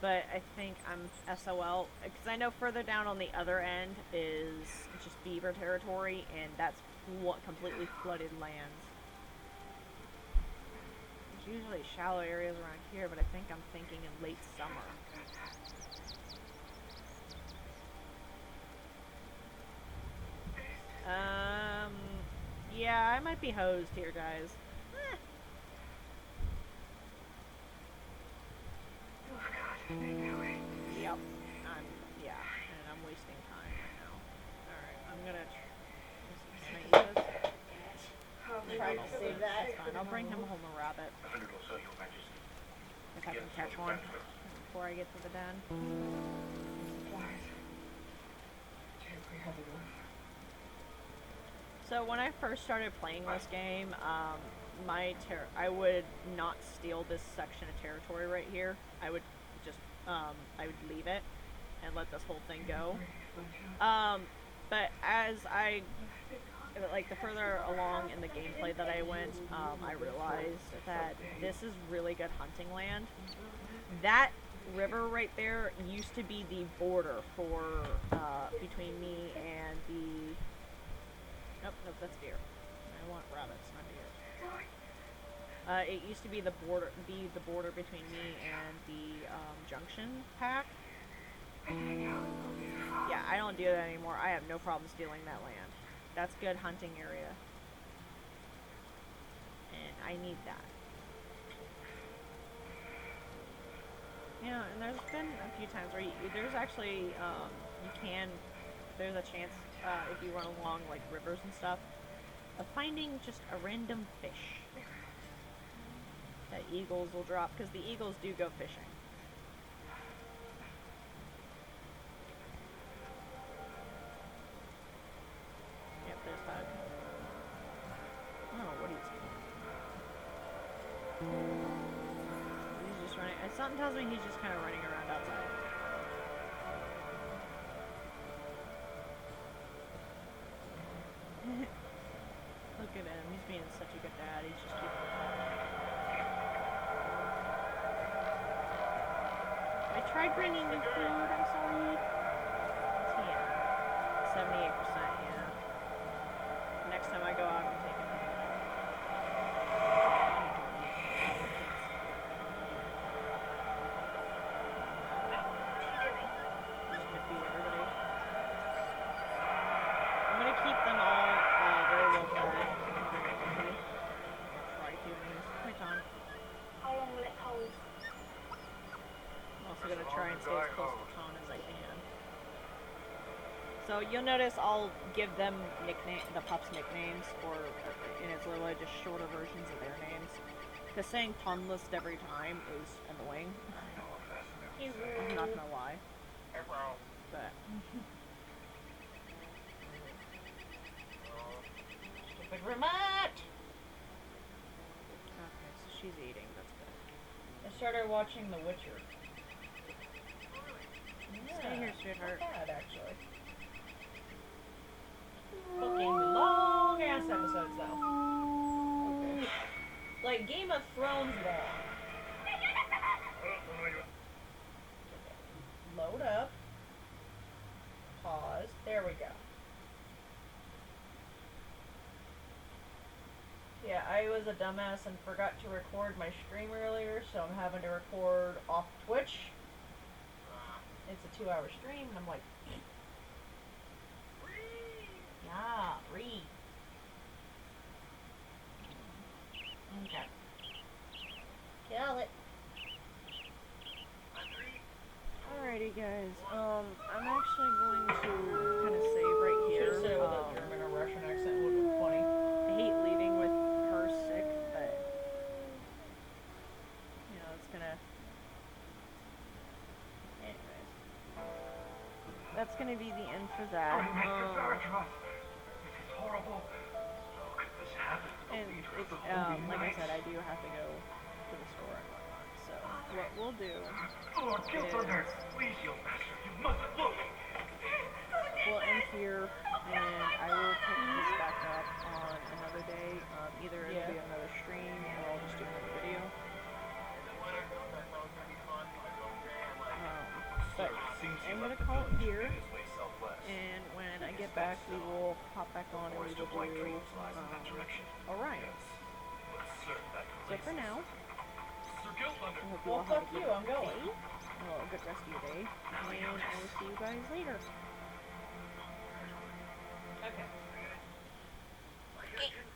Speaker 1: But I think I'm SOL, because I know further down on the other end is just beaver territory, and that's completely flooded lands. There's usually shallow areas around here, but I think I'm thinking in late summer. Yeah, I might be hosed here, guys. Yep. Yeah, and I'm wasting time right now. Alright, I'm gonna... Can I eat this?
Speaker 2: Try to save that.
Speaker 1: That's fine. I'll bring him home a rabbit.
Speaker 3: A hundred or so, Your Majesty.
Speaker 1: If I can catch one before I get to the den.
Speaker 2: Supplies. Take we have enough.
Speaker 1: So when I first started playing this game, I would not steal this section of territory right here. I would just, I would leave it and let this whole thing go. But as like the further along in the gameplay that I went, I realized that this is really good hunting land. That river right there used to be the border for, between me and the... Nope, that's deer. I want rabbits, not deer. It used to be the border between me and the junction pack. Yeah, I don't do that anymore. I have no problem stealing that land. That's good hunting area, and I need that. You know, and there's been a few times where there's actually there's a chance if you run along like rivers and stuff of finding just a random fish that eagles will drop, because the eagles do go fishing. Yep, there's Hug. Oh, what are you saying? He's just running. Something tells me he's just kind of running around outside. Look at him. He's being such a good dad. He's just keeping it up. I tried bringing you food. I'm sorry. What's he at? 78%, yeah. Next time I go out, I'm taking him. Just gonna feed everybody. I'm gonna keep them all very well fed. Try humans. Hi, Tom.
Speaker 5: How long will it hold?
Speaker 1: I'm also gonna try and stay as close to Tom as I can. So you'll notice I'll give them the pups nicknames, or and it's literally just shorter versions of their names. Because saying Tonlist every time is annoying. I'm not gonna lie. But
Speaker 2: Stupid remote!
Speaker 1: okay, so she's eating. That's good.
Speaker 2: I started watching The Witcher.
Speaker 1: Stay here, sweetheart.
Speaker 2: Not bad, actually. Fucking long ass episodes, though.
Speaker 1: Okay.
Speaker 2: Like Game of Thrones long. Load up. Pause. There we go.
Speaker 1: Yeah, I was a dumbass and forgot to record my stream earlier, so I'm having to record off Twitch. It's a 2-hour stream, and I'm like, yeah, read. Okay. Kill it. Alrighty, guys. I'm actually going to kind of save right here.
Speaker 2: Should've said it with a German or Russian accent. Would have been funny.
Speaker 1: I hate leaving with her sick, but you know it's gonna. Anyways, that's gonna be the end for that.
Speaker 3: This is horrible. How could this happen?
Speaker 1: And it's, like I said, I do have to go to the store and whatnot. So what we'll do
Speaker 3: Lord, kill Thunder. Please, you bastard. You must look.
Speaker 1: we'll end here, and I will pick this back up on another day. Either it'll be another stream, or I'll just do another video. But I'm gonna call it here, and when I get back, we will hop back on and we will do Orion. So for now, I hope you all
Speaker 2: Well,
Speaker 1: have
Speaker 2: fuck
Speaker 1: a good
Speaker 2: you, I'm going.
Speaker 1: day, well, a good rest of your day, and I will see you guys later.
Speaker 2: Okay.